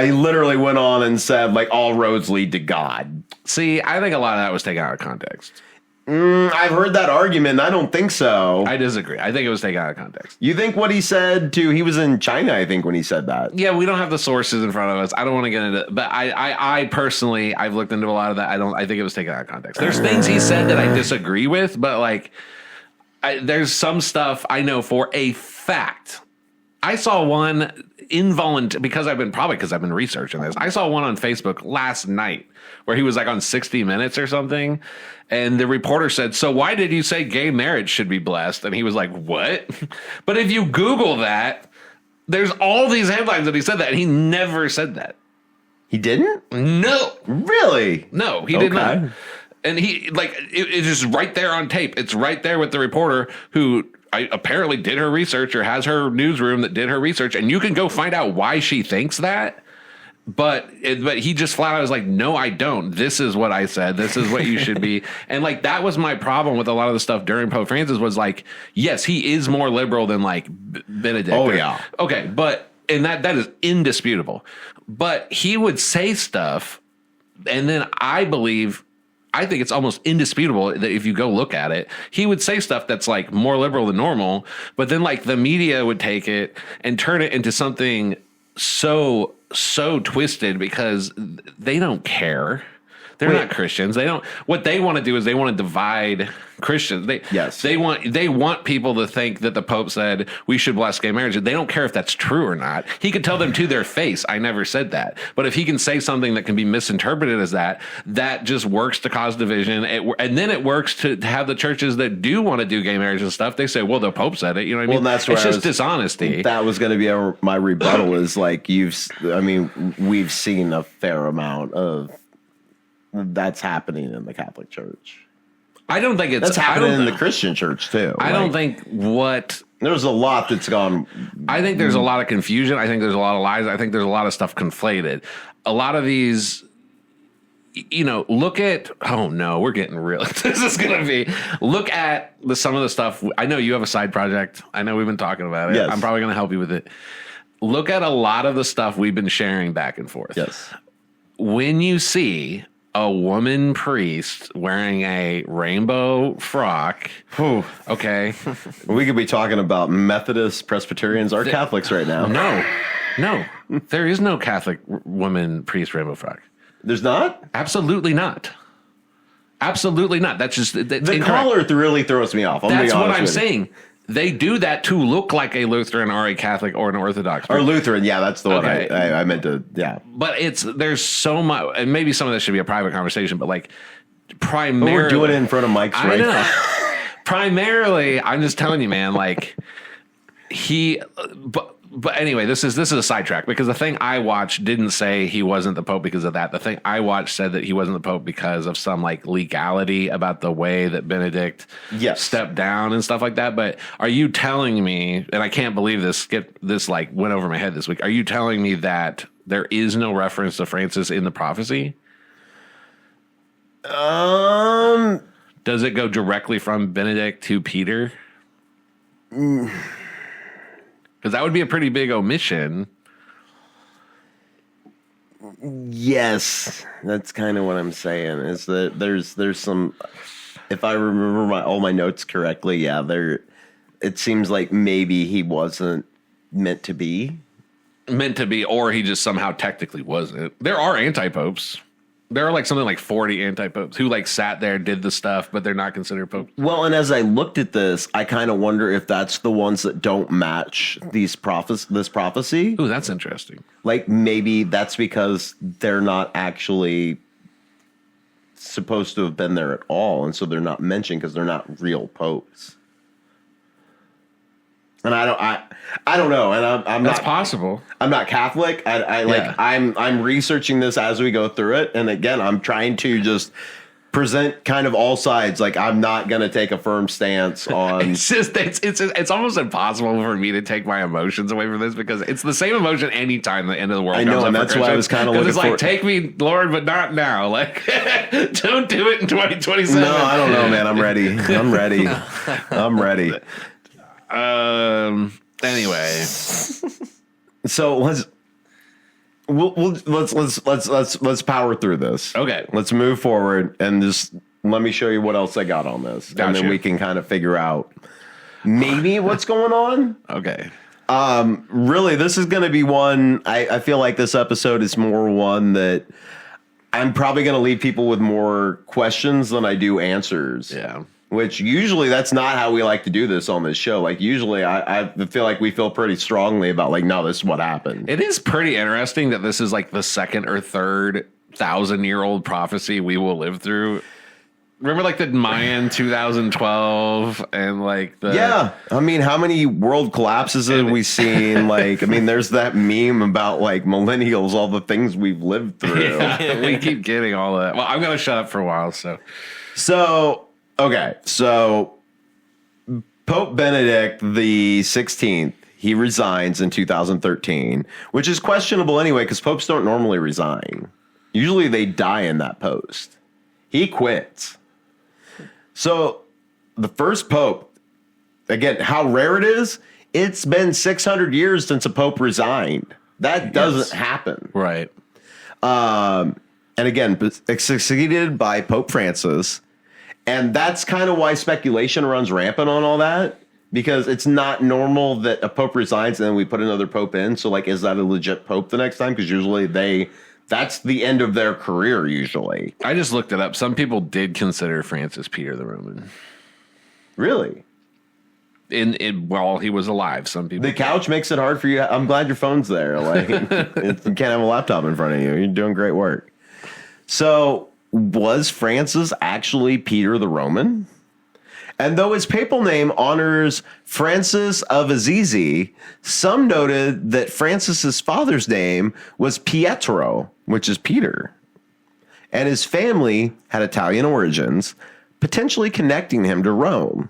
S1: he literally went on and said like all roads lead to God.
S3: See, I think a lot of that was taken out of context.
S1: I've heard that argument. I don't think so.
S3: I disagree. I think it was taken out of context.
S1: You think what he said he was in China, I think, when he said that.
S3: Yeah, we don't have the sources in front of us. I don't want to get into it. But I personally, I've looked into a lot of that. I think it was taken out of context. There's things he said that I disagree with, but like, there's some stuff I know for a fact. I saw one because I've been researching this. I saw one on Facebook last night where he was like on 60 Minutes or something. And the reporter said, so why did you say gay marriage should be blessed? And he was like, what? But if you Google that, there's all these headlines that he said that. And he never said that.
S1: He didn't?
S3: No.
S1: Really?
S3: No, he did not. And he it's just right there on tape. It's right there with the reporter who apparently did her research or has her newsroom that did her research. And you can go find out why she thinks that. But he just flat out was like, no, I don't. This is what I said. This is what you should be. And like, that was my problem with a lot of the stuff during Pope Francis was like, yes, he is more liberal than like Benedict.
S1: Oh, yeah.
S3: Okay. But, and that is indisputable. But he would say stuff. And then I think it's almost indisputable that if you go look at it, he would say stuff that's like more liberal than normal. But then like the media would take it and turn it into something so twisted because they don't care. They're not Christians. What they want to do is they want to divide Christians. They want people to think that the Pope said we should bless gay marriage. They don't care if that's true or not. He could tell them to their face, I never said that. But if he can say something that can be misinterpreted as that just works to cause division. And then it works to have the churches that do want to do gay marriage and stuff. They say, well, the Pope said it. You know what I mean?
S1: That's where
S3: it's just dishonesty.
S1: That was going to be my rebuttal is like, we've seen a fair amount of that's happening in the Catholic Church.
S3: I don't think
S1: that's happening in the Christian church too.
S3: I don't think
S1: there's a lot that's gone.
S3: I think there's a lot of confusion. I think there's a lot of lies. I think there's a lot of stuff conflated. A lot of these, look at. Oh no, we're getting real. This is gonna be. Look at some of the stuff. I know you have a side project. I know we've been talking about it.
S1: Yes.
S3: I'm probably gonna help you with it. Look at a lot of the stuff we've been sharing back and forth.
S1: Yes.
S3: When you see a woman priest wearing a rainbow frock.
S1: Whew.
S3: Okay.
S1: We could be talking about Methodists, Presbyterians, or Catholics right now.
S3: No. There is no Catholic woman priest rainbow frock.
S1: There's not?
S3: Absolutely not. Absolutely not. That's just...
S1: The color really throws me off.
S3: That's what I'm saying. They do that to look like a Lutheran or a Catholic or an Orthodox.
S1: Or Lutheran, yeah, that's the one I meant to, yeah.
S3: But there's so much, and maybe some of this should be a private conversation, but like primarily.
S1: We're doing it in front of Mike's right now.
S3: Primarily, I'm just telling you, man, like but anyway, this is a sidetrack because the thing I watched didn't say he wasn't the Pope because of that. The thing I watched said that he wasn't the Pope because of some like legality about the way that Benedict stepped down and stuff like that. But are you telling me, and I can't believe this like went over my head this week, are you telling me that there is no reference to Francis in the prophecy? Does it go directly from Benedict to Peter? Because that would be a pretty big omission.
S1: Yes, that's kind of what I'm saying. Is that there's some. if I remember all my notes correctly, yeah, it seems like maybe he wasn't meant to be.
S3: Or he just somehow technically wasn't. There are anti-popes. There are like something like 40 anti-popes who like sat there, did the stuff, but they're not considered popes.
S1: Well, and as I looked at this, I kind of wonder if that's the ones that don't match this prophecy.
S3: Ooh, that's interesting.
S1: Like maybe that's because they're not actually supposed to have been there at all, and so they're not mentioned because they're not real popes. And I don't know, and I'm
S3: That's
S1: not
S3: possible.
S1: I'm not Catholic. I'm researching this as we go through it, and again, I'm trying to just present kind of all sides. Like I'm not going to take a firm stance on.
S3: It's almost impossible for me to take my emotions away from this because it's the same emotion anytime the end of the world.
S1: I know, and that's why I was kind of looking.
S3: It's like take me, Lord, but not now. Like don't do it in 2027.
S1: No, I don't know, man. I'm ready. I'm ready.
S3: Anyway,
S1: so let's power through this.
S3: Okay.
S1: Let's move forward and just let me show you what else I got on this, and then we can kind of figure out maybe what's going on.
S3: Okay.
S1: Really, this is going to be one. I feel like this episode is more one that I'm probably going to leave people with more questions than I do answers.
S3: Yeah.
S1: Which usually that's not how we like to do this on this show. Like usually I feel like we feel pretty strongly about like, no, this is what happened.
S3: It is pretty interesting that this is like the second or third 1,000-year-old prophecy we will live through. Remember like the Mayan 2012 and like the...
S1: Yeah. I mean, how many world collapses have we seen? Like, I mean, there's that meme about like millennials, all the things we've lived through.
S3: Yeah, we keep getting all that. Well, I'm going to shut up for a while.
S1: Okay, so Pope Benedict the 16th, he resigns in 2013, which is questionable anyway because popes don't normally resign. Usually they die in that post. He quits. So the first pope, again, how rare it is, it's been 600 years since a pope resigned. That doesn't happen.
S3: Right.
S1: And again, succeeded by Pope Francis. And that's kind of why speculation runs rampant on all that, because it's not normal that a pope resigns and then we put another pope in. So, like, is that a legit pope the next time? Because usually that's the end of their career, usually.
S3: I just looked it up. Some people did consider Francis Peter the Roman.
S1: Really?
S3: While he was alive, some people.
S1: The couch makes it hard for you. I'm glad your phone's there. Like, you can't have a laptop in front of you. You're doing great work. So, was Francis actually Peter the Roman? And though his papal name honors Francis of Assisi, some noted that Francis's father's name was Pietro, which is Peter. And his family had Italian origins, potentially connecting him to Rome.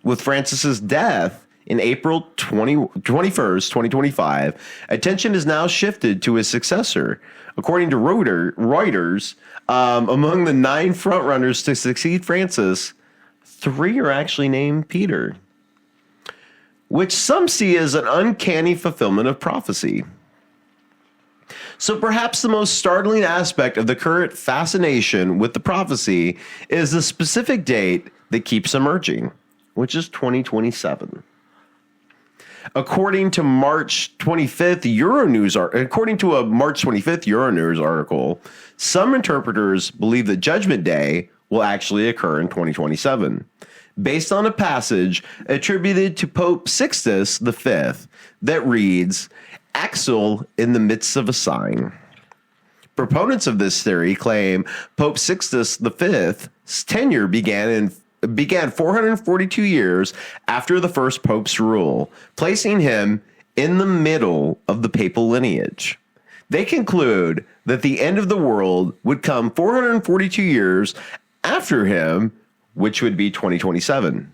S1: With Francis's death in April 21st, 2025, attention is now shifted to his successor. According to Reuters, among the 9 frontrunners to succeed Francis, 3 are actually named Peter, which some see as an uncanny fulfillment of prophecy. So perhaps the most startling aspect of the current fascination with the prophecy is the specific date that keeps emerging, which is 2027. According to a March 25th Euronews article, some interpreters believe that Judgment Day will actually occur in 2027, based on a passage attributed to Pope Sixtus V that reads, "Axel in the midst of a sign." Proponents of this theory claim Pope Sixtus V's tenure began 442 years after the first pope's rule, placing him in the middle of the papal lineage. They conclude that the end of the world would come 442 years after him, which would be 2027.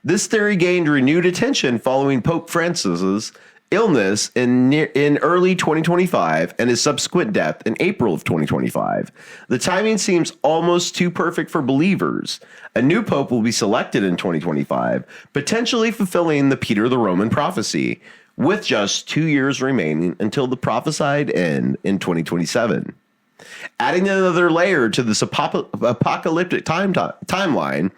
S1: This theory gained renewed attention following Pope Francis's illness in early 2025 and his subsequent death in April of 2025. The timing seems almost too perfect for believers. A new pope will be selected in 2025, potentially fulfilling the Peter the Roman prophecy, with just 2 years remaining until the prophesied end in 2027. Adding another layer to this apocalyptic timeline,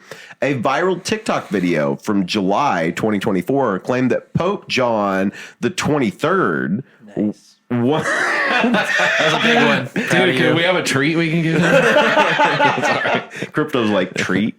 S1: a viral TikTok video from July 2024 claimed that Pope John the 23rd.
S4: Nice.
S1: What?
S4: That was a big one.
S3: Dude, can we have a treat we can give him?
S1: Crypto's like treat.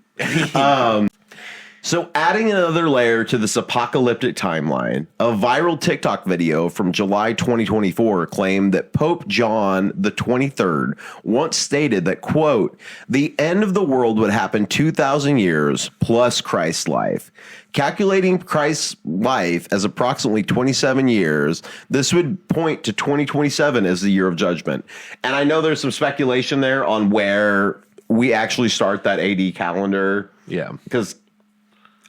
S1: So adding another layer to this apocalyptic timeline, a viral TikTok video from July 2024 claimed that Pope John the 23rd once stated that, quote, the end of the world would happen 2,000 years plus Christ's life. Calculating Christ's life as approximately 27 years, this would point to 2027 as the year of judgment. And I know there's some speculation there on where we actually start that AD calendar.
S3: Yeah.
S1: Because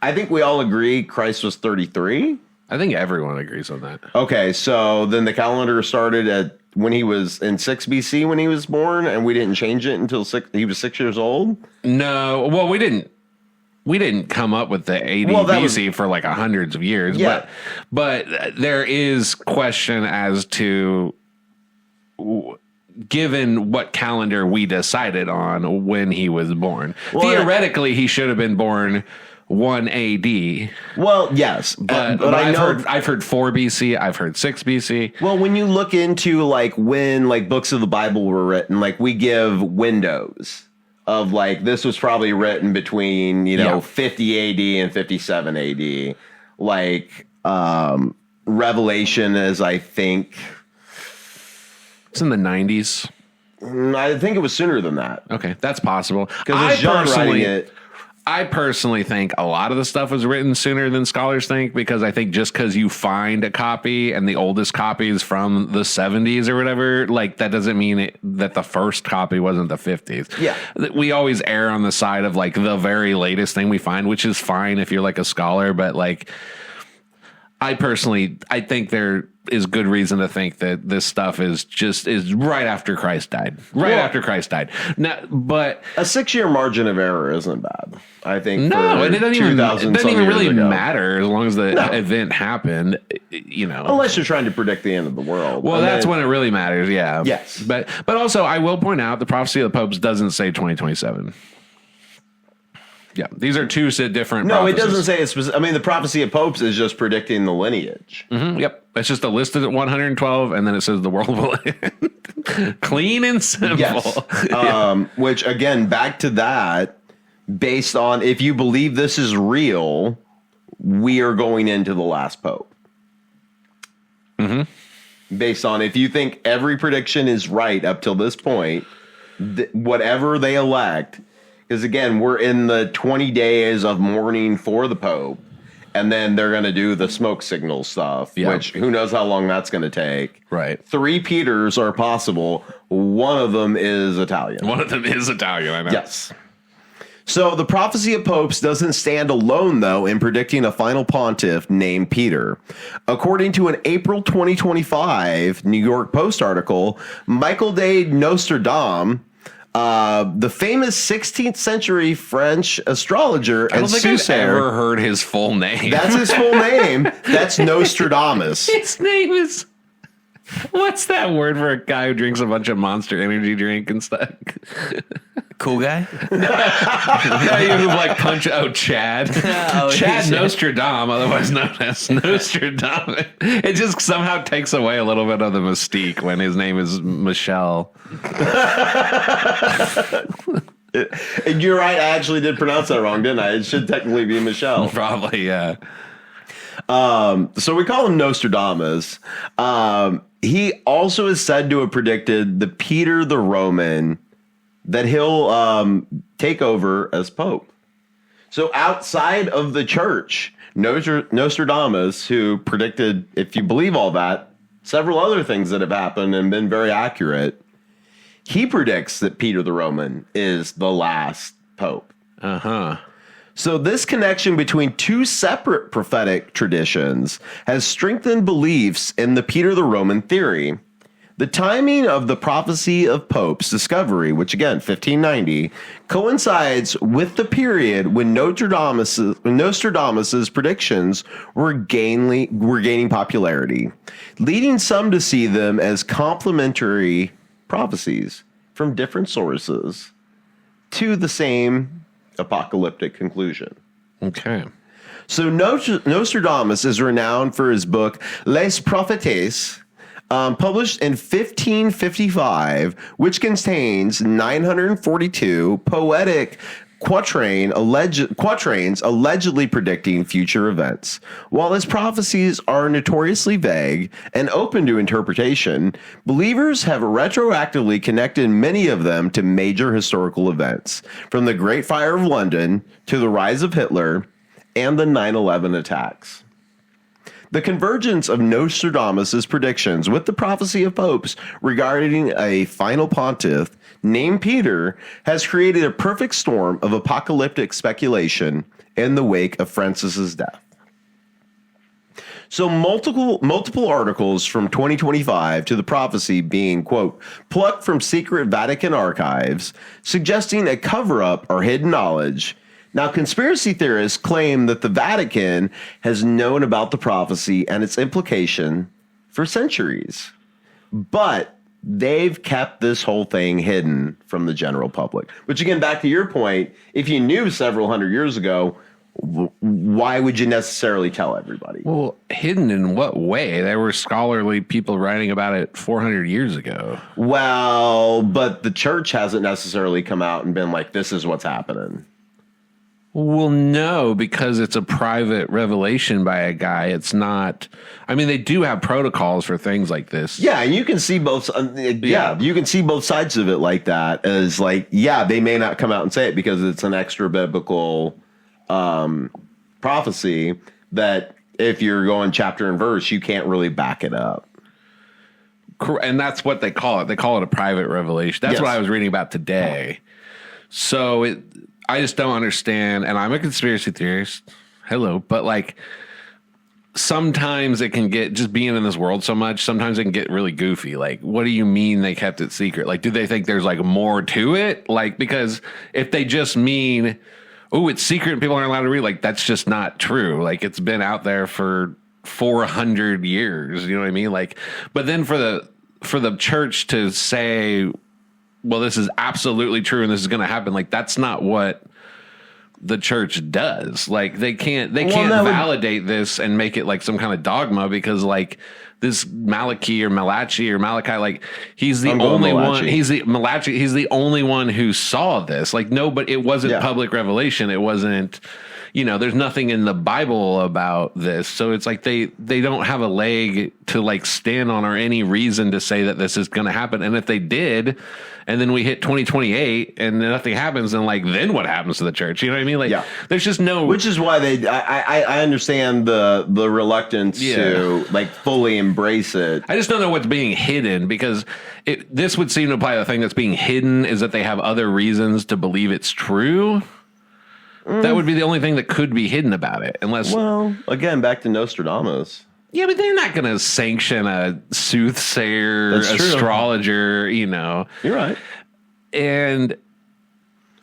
S1: I think we all agree Christ was 33.
S3: I think everyone agrees on that.
S1: Okay, so then the calendar started at when he was in 6 BC when he was born, and we didn't change it until he was 6 years old?
S3: No, well, we didn't come up with the AD BC for like hundreds of years.
S1: Yeah.
S3: But there is question as to, given what calendar we decided on when he was born.
S1: Well,
S3: theoretically, he should have been born 1 AD.
S1: Well, yes,
S3: But I've heard 4 BC. I've heard 6 BC.
S1: Well, when you look into like when like books of the Bible were written, like we give windows of like this was probably written between 50 AD and 57 AD. Like Revelation is, I think,
S3: It's in the 90s.
S1: I think it was sooner than that.
S3: Okay, that's possible.
S1: Because it's John writing it.
S3: I personally think a lot of the stuff was written sooner than scholars think, because I think just because you find a copy and the oldest copy is from the 70s or whatever, like that doesn't mean that the first copy wasn't the 50s.
S1: Yeah.
S3: We always err on the side of like the very latest thing we find, which is fine if you're like a scholar, but like I think there is good reason to think that this stuff is right after Christ died. After Christ died. Now, but
S1: a 6-year margin of error isn't bad, I think.
S3: No, and it doesn't even really
S1: ago.
S3: matter as long as the event happened,
S1: Unless you're trying to predict the end of the world.
S3: Well, that's when it really matters, yeah.
S1: Yes.
S3: But also, I will point out the prophecy of the popes doesn't say 2027. Yeah, these are two different prophecies.
S1: It doesn't say it's specific. I mean, the prophecy of popes is just predicting the lineage.
S3: Mm-hmm, yep. It's just a list of 112, and then it says the world will end. Clean and simple.
S1: Yes. Which, again, back to that, based on if you believe this is real, we are going into the last pope. Mm-hmm. Based on if you think every prediction is right up till this point, whatever they elect. Because, again, we're in the 20 days of mourning for the Pope, and then they're going to do the smoke signal stuff, which who knows how long that's going to take.
S3: Right.
S1: 3 Peters are possible. One of them is Italian.
S3: I know.
S1: Yes. So the prophecy of popes doesn't stand alone, though, in predicting a final pontiff named Peter. According to an April 2025 New York Post article, Michael de Nostradamus, the famous 16th century French astrologer and soothsayer.
S3: I've ever heard his full name.
S1: That's his full name. That's Nostradamus.
S3: His name is... What's that word for a guy who drinks a bunch of Monster Energy drink and stuff?
S4: Cool guy?
S3: You like punch out Chad. Chad Nostradamus, otherwise known as Nostradamus. It just somehow takes away a little bit of the mystique when his name is Michelle.
S1: And you're right, I actually did pronounce that wrong, didn't I? It should technically be Michelle.
S3: Probably, yeah.
S1: So we call him Nostradamus. He also is said to have predicted the Peter the Roman, that he'll take over as Pope. So outside of the church, Nostradamus, who predicted, if you believe all that, several other things that have happened and been very accurate, he predicts that Peter the Roman is the last Pope.
S3: Uh-huh.
S1: So this connection between two separate prophetic traditions has strengthened beliefs in the Peter the Roman theory. The timing of the prophecy of popes discovery, which again, 1590, coincides with the period when Nostradamus's predictions were gaining popularity, leading some to see them as complementary prophecies. from different sources to the same apocalyptic conclusion.
S3: Okay.
S1: So Nostradamus is renowned for his book Les Prophéties, published in 1555, which contains 942 poetic quatrains allegedly predicting future events. While his prophecies are notoriously vague and open to interpretation, believers have retroactively connected many of them to major historical events, from the Great Fire of London to the rise of Hitler and the 9/11 attacks. The convergence of Nostradamus' predictions with the prophecy of popes regarding a final pontiff named Peter has created a perfect storm of apocalyptic speculation in the wake of Francis's death. So multiple articles from 2025 to the prophecy being, quote, plucked from secret Vatican archives, suggesting a cover-up or hidden knowledge. Now, conspiracy theorists claim that the Vatican has known about the prophecy and its implication for centuries. But they've kept this whole thing hidden from the general public. Which, again, back to your point, if you knew several hundred years ago, why would you necessarily tell everybody?
S3: Well, hidden in what way? There were scholarly people writing about it 400 years ago.
S1: Well, but the church hasn't necessarily come out and been like, this is what's happening.
S3: Well, no, because it's a private revelation by a guy. It's not. I mean, they do have protocols for things like this.
S1: Yeah, and you can see both. You can see both sides of it like that. As like, yeah, they may not come out and say it because it's an extra biblical prophecy that if you're going chapter and verse, you can't really back it up.
S3: And that's what they call it. They call it a private revelation. That's what I was reading about today. So I just don't understand, and I'm a conspiracy theorist. Hello, but like sometimes it can get, just being in this world so much, sometimes it can get really goofy. Like, what do you mean they kept it secret? Like, do they think there's like more to it? Like, because if they just mean, oh, it's secret and people aren't allowed to read, like that's just not true. Like, it's been out there for 400 years. You know what I mean? Like, but then for the church to say, well, this is absolutely true and this is going to happen, like that's not what the church does. Like they can't validate this and make it like some kind of dogma, because like this Malachi, like he's the only one. He's the only one who saw this. Like nobody. It wasn't public revelation. It wasn't. You know, there's nothing in the Bible about this. So it's like they don't have a leg to like stand on or any reason to say that this is going to happen. And if they did, and then we hit 2028 and nothing happens, then what happens to the church? You know what I mean? Like, there's just no.
S1: Which is why I understand the reluctance to like fully embrace it.
S3: I just don't know what's being hidden, because this would seem to imply the thing that's being hidden is that they have other reasons to believe it's true. That would be the only thing that could be hidden about it, unless.
S1: Well, again, back to Nostradamus.
S3: Yeah, but they're not going to sanction a soothsayer, astrologer, you know.
S1: You're right.
S3: And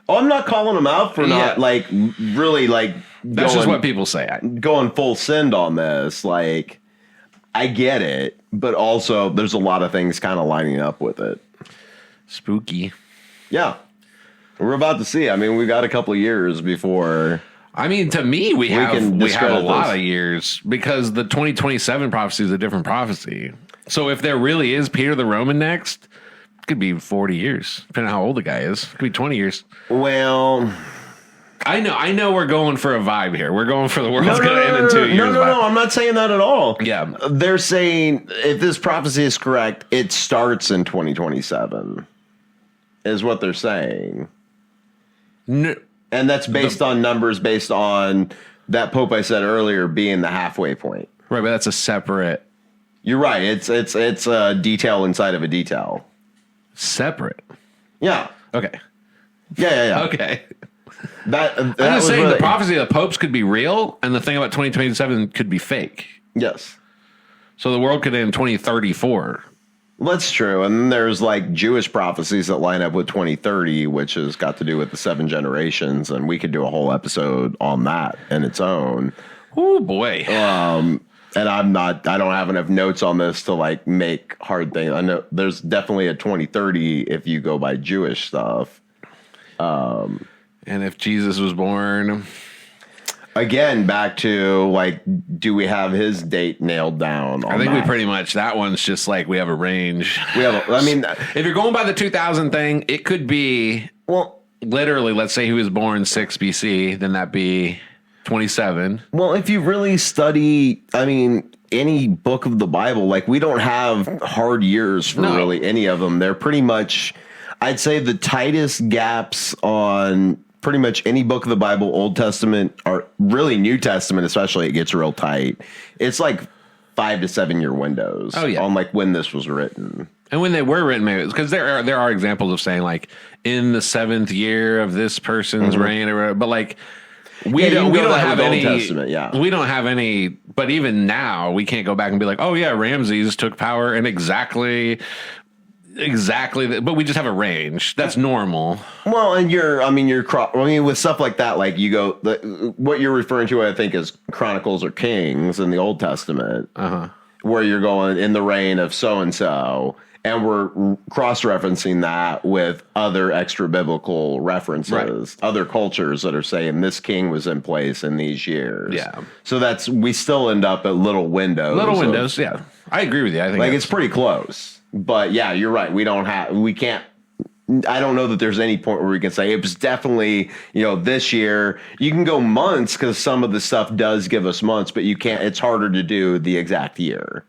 S1: I'm not calling them out for not like really like.
S3: That's just what people say.
S1: Going full send on this, like I get it, but also there's a lot of things kind of lining up with it.
S3: Spooky.
S1: Yeah. We're about to see. I mean, we've got a couple of years before.
S3: I mean, to me, we have a lot of years, because the 2027 prophecy is a different prophecy. So if there really is Peter the Roman next, it could be 40 years, depending on how old the guy is. It could be 20 years.
S1: Well,
S3: I know we're going for a vibe here. We're going for the world's going to end in 2 years.
S1: No, I'm not saying that at all.
S3: Yeah.
S1: They're saying if this prophecy is correct, it starts in 2027, is what they're saying.
S3: No,
S1: and that's based on numbers, based on that Pope I said earlier being the halfway point.
S3: Right, but that's a separate.
S1: You're right. It's a detail inside of a detail.
S3: Separate.
S1: Yeah.
S3: Okay.
S1: Yeah.
S3: Okay.
S1: That
S3: I'm just saying the prophecy of the popes could be real, and the thing about 2027 could be fake.
S1: Yes.
S3: So the world could end in 2034.
S1: That's true. And then there's like Jewish prophecies that line up with 2030, which has got to do with the 7 generations. And we could do a whole episode on that in its own.
S3: Oh, boy.
S1: And I don't have enough notes on this to like make hard things. I know there's definitely a 2030 if you go by Jewish stuff.
S3: And if Jesus was born,
S1: again, back to like, do we have his date nailed down?
S3: I think we pretty much, that one's just like we have a range.
S1: I mean,
S3: if you're going by the 2000 thing, it could be,
S1: well,
S3: literally, let's say he was born 6 BC, then that'd be 27.
S1: Well, if you really study, I mean, any book of the Bible, like we don't have hard years for really any of them. They're pretty much, I'd say the tightest gaps on pretty much any book of the Bible, Old Testament, or really New Testament, especially, it gets real tight. It's like 5 to 7 year windows on like when this was written.
S3: And when they were written, maybe because there are examples of saying like in the 7th year of this person's reign, or but like we don't have any. Old Testament, we don't have any. But even now, we can't go back and be like, oh yeah, Ramses took power in exactly. But we just have a range. That's normal. Well, and
S1: with stuff like that, like you go, what you're referring to, I think, is Chronicles or Kings in the Old Testament, where you're going in the reign of so and so. And we're cross-referencing that with other extra-biblical references, other cultures that are saying this king was in place in these years. Yeah. So we still end up at little windows.
S3: Yeah. I agree with you. I think
S1: like it's pretty close. But yeah, you're right. I don't know that there's any point where we can say it was definitely, this year. You can go months because some of the stuff does give us months, but it's harder to do the exact year.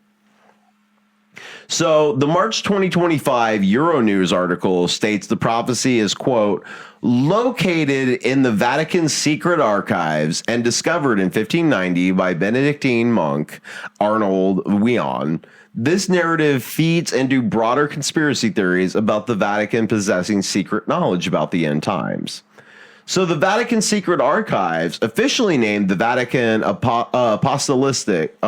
S1: So the March 2025 Euronews article states the prophecy is, quote, located in the Vatican's secret archives and discovered in 1590 by Benedictine monk Arnold Wion. This narrative feeds into broader conspiracy theories about the Vatican possessing secret knowledge about the end times. So the Vatican Secret Archives, officially named the Vatican Apostolic,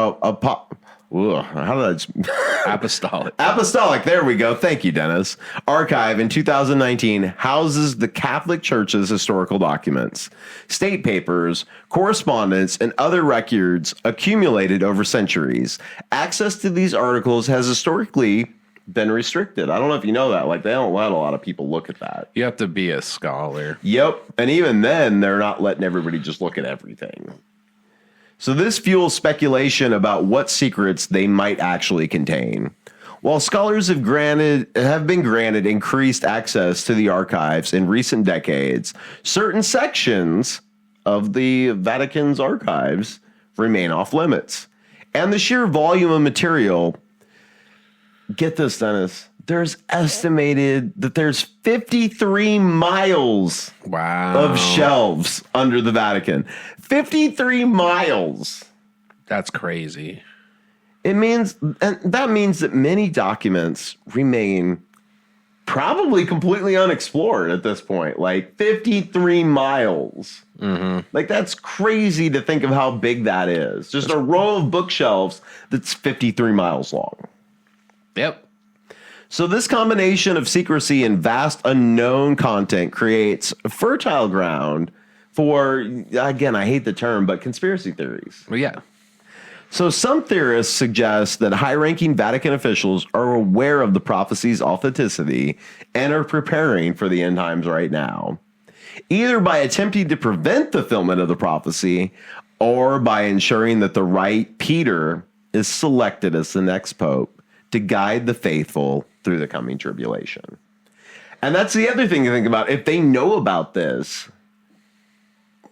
S1: Apostolic, there we go. Thank you, Dennis. Archive in 2019 houses the Catholic Church's historical documents, state papers, correspondence, and other records accumulated over centuries. Access to these articles has historically been restricted. I don't know if you know that. Like, they don't let a lot of people look at that.
S3: You have to be a scholar.
S1: Yep. And even then, they're not letting everybody just look at everything. So this fuels speculation about what secrets they might actually contain. While scholars have been granted increased access to the archives in recent decades, certain sections of the Vatican's archives remain off limits. And the sheer volume of material, get this, Dennis, there's estimated that there's 53 miles of shelves under the Vatican. 53 miles.
S3: That's crazy.
S1: That means that many documents remain probably completely unexplored at this point. Like 53 miles. Mm-hmm. Like, that's crazy to think of how big that is. Just a row of bookshelves that's 53 miles long.
S3: Yep.
S1: So this combination of secrecy and vast unknown content creates fertile ground for, again, I hate the term, but conspiracy theories.
S3: Well, yeah.
S1: So some theorists suggest that high-ranking Vatican officials are aware of the prophecy's authenticity and are preparing for the end times right now, either by attempting to prevent the fulfillment of the prophecy or by ensuring that the right Peter is selected as the next pope to guide the faithful through the coming tribulation. And that's the other thing to think about. If they know about this,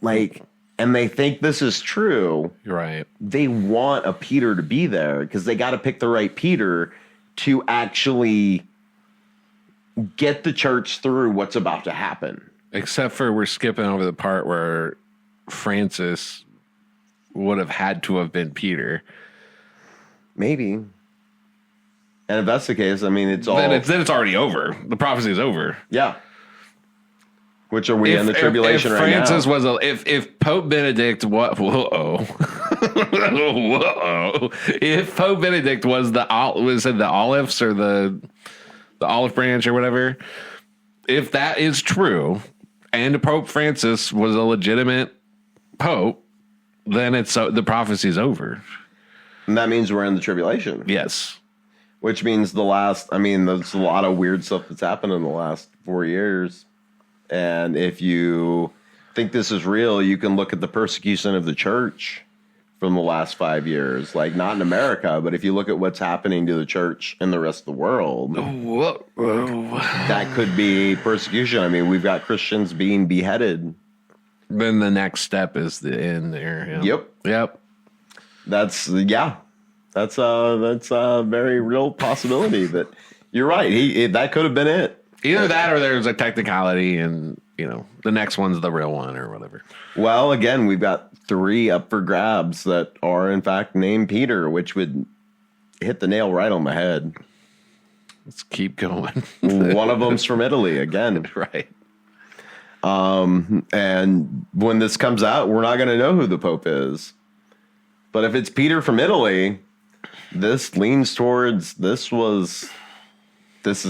S1: and they think this is true,
S3: right?
S1: They want a Peter to be there because they got to pick the right Peter to actually get the church through what's about to happen.
S3: Except for we're skipping over the part where Francis would have had to have been Peter.
S1: Maybe. And if that's the case, I mean,
S3: then it's already over. The prophecy is over.
S1: Yeah. Which are we in the tribulation right now?
S3: If Pope Benedict if Pope Benedict was the olives or the olive branch or whatever, if that is true, and Pope Francis was a legitimate pope, then the prophecy's over.
S1: And that means we're in the tribulation.
S3: Yes.
S1: Which means there's a lot of weird stuff that's happened in the last 4 years. And if you think this is real, you can look at the persecution of the church from the last 5 years. Like, not in America, but if you look at what's happening to the church in the rest of the world, that could be persecution. I mean, we've got Christians being beheaded.
S3: Then the next step is the end there. Yeah.
S1: Yep. That's a very real possibility. That you're right. That could have been it.
S3: Either that or there's a technicality and, the next one's the real one or whatever.
S1: Well, again, we've got 3 up for grabs that are, in fact, named Peter, which would hit the nail right on the head.
S3: Let's keep going.
S1: One of them's from Italy, again.
S3: Right.
S1: And when this comes out, we're not going to know who the Pope is. But if it's Peter from Italy, this leans towards this is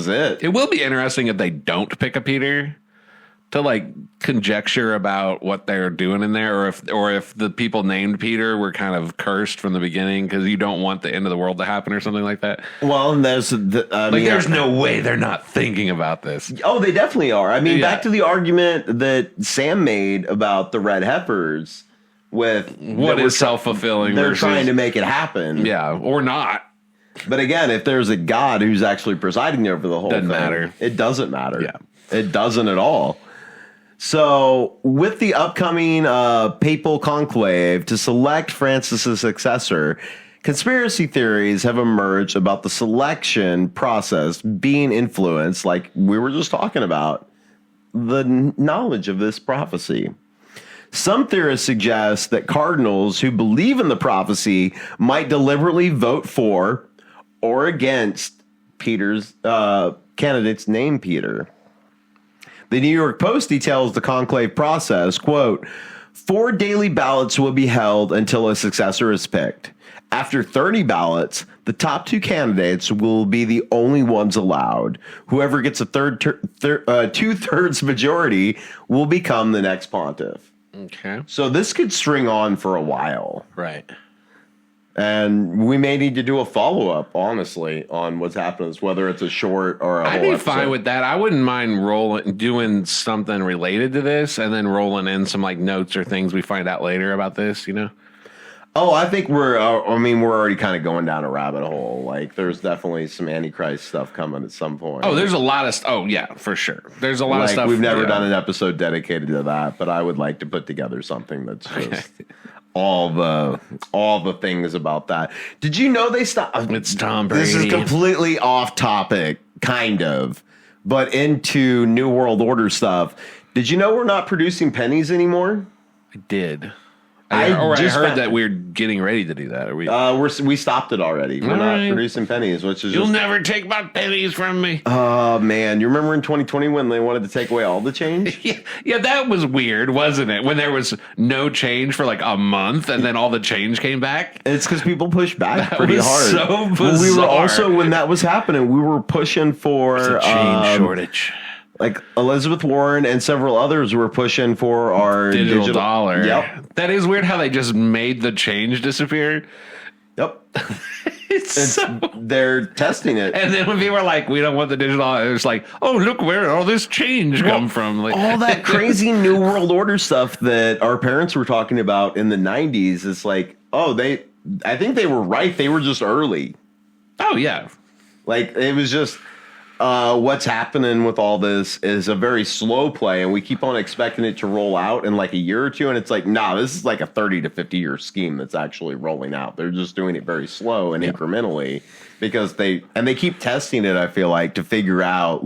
S1: it.
S3: It will be interesting if they don't pick a Peter to conjecture about what they're doing in there, or if the people named Peter were kind of cursed from the beginning because you don't want the end of the world to happen or something like that.
S1: Well, and there's
S3: no way they're not thinking about this.
S1: Oh, they definitely are. I mean, back to the argument that Sam made about the red heifers with
S3: what is self-fulfilling.
S1: They're trying to make it happen.
S3: Yeah, or not.
S1: But again, if there's a God who's actually presiding over the whole thing,
S3: matter.
S1: It doesn't matter.
S3: Yeah.
S1: It doesn't at all. So with the upcoming papal conclave to select Francis's successor, conspiracy theories have emerged about the selection process being influenced, like we were just talking about, the knowledge of this prophecy. Some theorists suggest that cardinals who believe in the prophecy might deliberately vote for or against Peter's candidates named Peter. The New York Post details the conclave process, quote, 4 daily ballots will be held until a successor is picked. After 30 ballots, the top 2 candidates will be the only ones allowed. Whoever gets a 2/3 majority will become the next pontiff.
S3: Okay.
S1: So this could string on for a while.
S3: Right.
S1: And we may need to do a follow-up, honestly, on what's happening, whether it's a short or a
S3: I'd
S1: whole
S3: be fine
S1: episode.
S3: with that. I wouldn't mind doing something related to this and then rolling in some notes or things we find out later about this,
S1: Oh, I think we're already kind of going down a rabbit hole. There's definitely some Antichrist stuff coming at some point.
S3: Oh, there's a lot of oh yeah, for sure. There's a lot of stuff.
S1: We've never done an episode dedicated to that, but I would like to put together something that's just all the things about that. Did you know they stopped?
S3: It's Tom Brady.
S1: This is completely off topic, kind of, but into New World Order stuff. Did you know we're not producing pennies anymore?
S3: I did.
S1: I
S3: heard that we're getting ready to do that. Are we?
S1: We stopped it already. We're not producing pennies, which is
S3: You'll never take my pennies from me.
S1: Oh man, you remember in 2020 when they wanted to take away all the change?
S3: Yeah, that was weird, wasn't it? When there was no change for a month, and then all the change came back.
S1: It's because people pushed back pretty
S3: was
S1: hard.
S3: So bizarre.
S1: Well, we were also, when that was happening, we were pushing for
S3: a change shortage.
S1: Elizabeth Warren and several others were pushing for our
S3: digital dollar.
S1: Yep.
S3: That is weird how they just made the change disappear.
S1: Yep.
S3: It's
S1: they're testing it.
S3: And then when people are like, we don't want the digital dollar, it's like, oh, look where all this change come from.
S1: All that crazy New World Order stuff that our parents were talking about in the 90s is I think they were right. They were just early.
S3: Oh, yeah.
S1: It was just... what's happening with all this is a very slow play, and we keep on expecting it to roll out in a year or two, and it's this is a 30 to 50 year scheme that's actually rolling out. They're just doing it very slow and incrementally because they keep testing it, I feel to figure out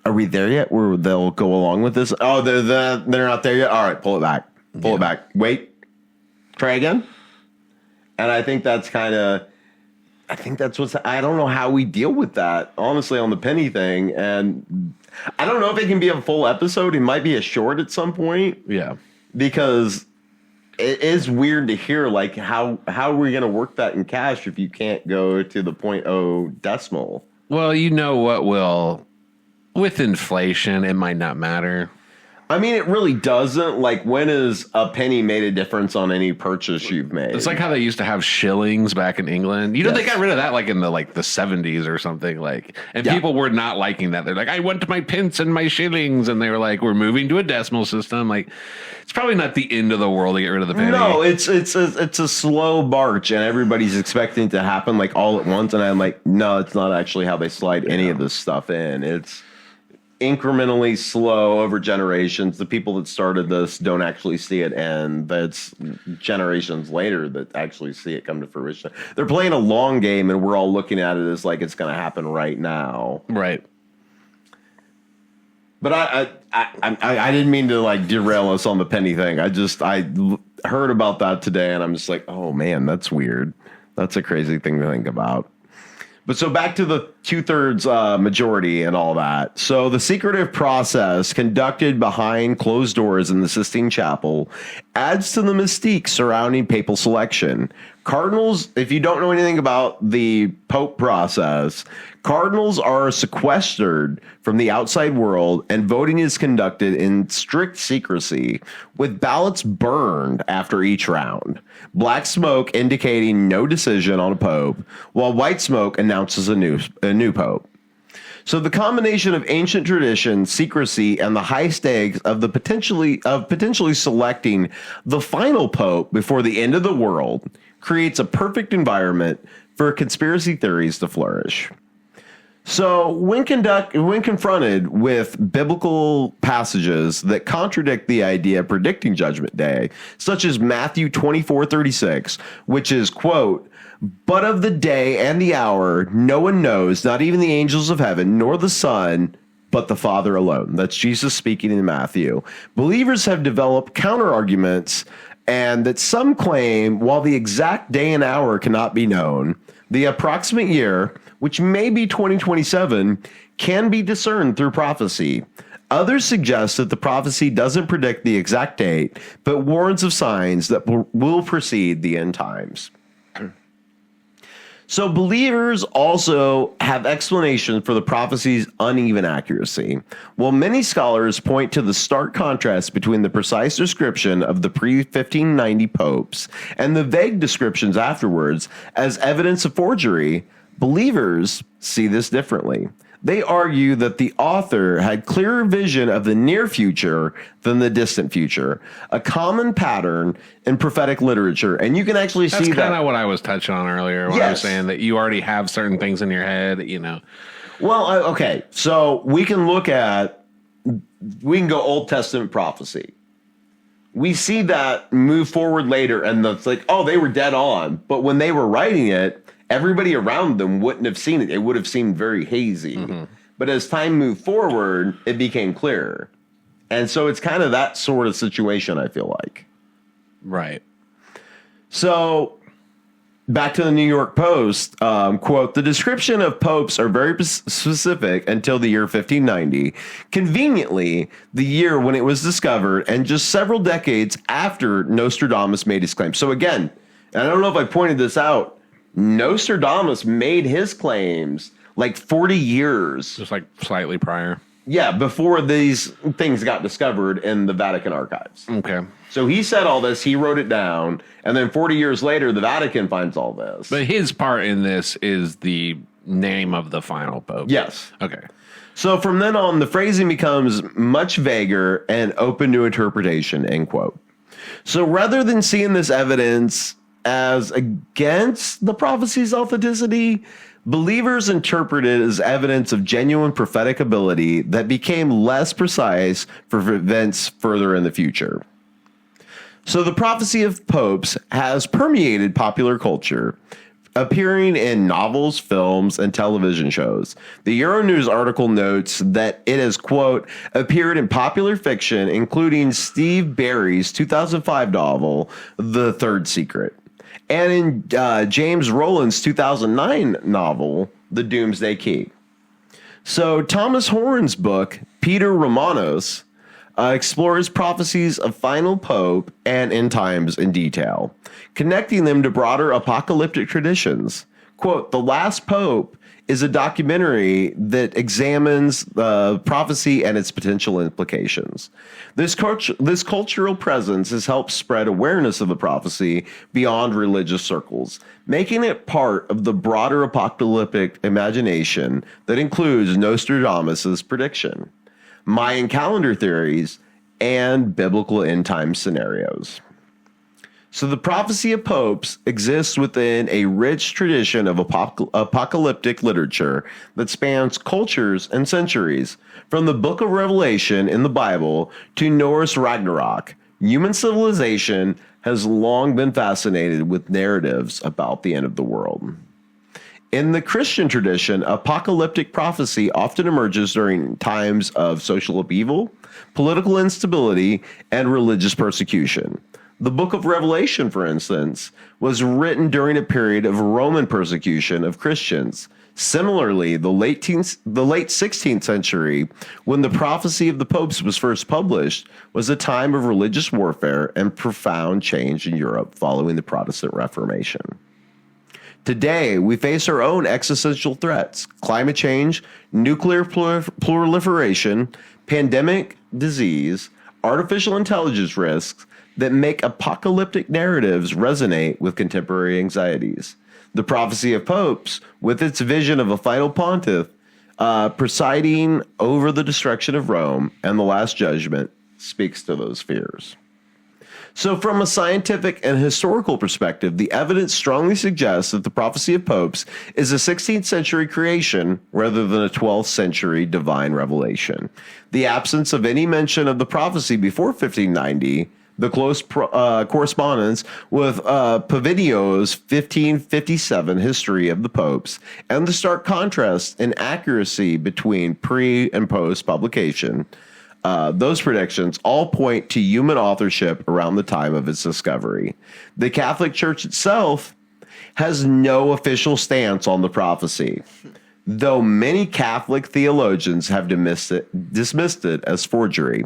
S1: are we there yet where they'll go along with this? Oh, they're not there yet. All right, pull it back. Pull it back. Wait. Try again. And I think that's I don't know how we deal with that, honestly, on the penny thing. And I don't know if it can be a full episode. It might be a short at some point.
S3: Yeah.
S1: Because it is weird to hear, how are we going to work that in cash if you can't go to the 0.0 decimal?
S3: Well, what will, with inflation, it might not matter.
S1: I mean, it really doesn't. Like, when has a penny made a difference on any purchase you've made?
S3: It's like how they used to have shillings back in England. You know, they
S1: Yes.
S3: got rid of that like in the 70s or something. And people were not liking that. They're like, I want my pence and my shillings, and they were like, we're moving to a decimal system. Like, it's probably not the end of the world to get rid of the penny.
S1: No, it's a slow march, and everybody's expecting it to happen like all at once. And I'm like, no, it's not actually how they slide any of this stuff in. It's incrementally slow over generations. The people that started this don't actually see it, and that's generations later that actually see it come to fruition. They're playing a long game, and we're all looking at it as like it's going to happen right now.
S3: Right.
S1: But I didn't mean to like derail us on the penny thing. I heard about that today, and I'm just like, oh man, that's weird. That's a crazy thing to think about. But so back to the 2/3 majority and all that. So the secretive process conducted behind closed doors in the Sistine Chapel adds to the mystique surrounding papal selection. Cardinals, if you don't know anything about the Pope process, cardinals are sequestered from the outside world, and voting is conducted in strict secrecy, with ballots burned after each round. Black smoke indicating no decision on a pope, while white smoke announces a new pope. So the combination of ancient tradition, secrecy, and the high stakes of potentially selecting the final pope before the end of the world creates a perfect environment for conspiracy theories to flourish. So when confronted with biblical passages that contradict the idea of predicting Judgment Day, such as Matthew 24:36, which is, quote, "But of the day and the hour no one knows, not even the angels of heaven, nor the Son, but the Father alone." That's Jesus speaking in Matthew. Believers have developed counter-arguments, and that some claim, while the exact day and hour cannot be known, the approximate year, which may be 2027, can be discerned through prophecy. Others suggest that the prophecy doesn't predict the exact date, but warns of signs that will precede the end times. So believers also have explanations for the prophecy's uneven accuracy. While many scholars point to the stark contrast between the precise description of the pre-1590 popes and the vague descriptions afterwards as evidence of forgery, believers see this differently. They argue that the author had clearer vision of the near future than the distant future, a common pattern in prophetic literature. And you can actually see that.
S3: That's kind of what I was touching on earlier when I was saying that you already have certain things in your head, you know.
S1: Well, okay. So we can go Old Testament prophecy. We see that move forward later, and it's like, oh, they were dead on. But when they were writing it, everybody around them wouldn't have seen it. It would have seemed very hazy. Mm-hmm. But as time moved forward, it became clearer. And so it's kind of that sort of situation, I feel like.
S3: Right.
S1: So back to the New York Post, quote, "The description of popes are very specific until the year 1590, conveniently the year when it was discovered and just several decades after Nostradamus made his claim." So again, and I don't know if I pointed this out, Nostradamus made his claims like 40 years.
S3: Just like slightly prior.
S1: Yeah, before these things got discovered in the Vatican archives.
S3: Okay.
S1: So he said all this, he wrote it down, and then 40 years later, the Vatican finds all this.
S3: But his part in this is the name of the final pope.
S1: Yes.
S3: Okay.
S1: So from then on, the phrasing becomes much vaguer and open to interpretation, end quote. So rather than seeing this evidence as against the prophecy's authenticity, believers interpret it as evidence of genuine prophetic ability that became less precise for events further in the future. So the prophecy of popes has permeated popular culture, appearing in novels, films, and television shows. The Euronews article notes that it has, quote, "appeared in popular fiction, including Steve Barry's 2005 novel, The Third Secret, and in James Rowland's 2009 novel, The Doomsday Key." So Thomas Horn's book, Peter Romanos, explores prophecies of final pope and end times in detail, connecting them to broader apocalyptic traditions. Quote, The Last Pope is a documentary that examines prophecy and its potential implications. This cultural presence has helped spread awareness of the prophecy beyond religious circles, making it part of the broader apocalyptic imagination that includes Nostradamus' prediction, Mayan calendar theories, and biblical end time scenarios. So the prophecy of popes exists within a rich tradition of apocalyptic literature that spans cultures and centuries. From the book of Revelation in the Bible to Norse Ragnarok, human civilization has long been fascinated with narratives about the end of the world. In the Christian tradition, apocalyptic prophecy often emerges during times of social upheaval, political instability, and religious persecution. The book of Revelation, for instance, was written during a period of Roman persecution of Christians. Similarly, the late 16th century, when the prophecy of the popes was first published, was a time of religious warfare and profound change in Europe following the Protestant Reformation. Today, we face our own existential threats: climate change, nuclear proliferation, pandemic disease, artificial intelligence risks, that make apocalyptic narratives resonate with contemporary anxieties. The prophecy of popes, with its vision of a final pontiff presiding over the destruction of Rome and the Last Judgment, speaks to those fears. So from a scientific and historical perspective, the evidence strongly suggests that the prophecy of popes is a 16th century creation rather than a 12th century divine revelation. The absence of any mention of the prophecy before 1590, the close correspondence with Pavidio's 1557 history of the popes, and the stark contrast in accuracy between pre and post publication, those predictions all point to human authorship around the time of its discovery. The Catholic Church itself has no official stance on the prophecy, though many Catholic theologians have dismissed it as forgery.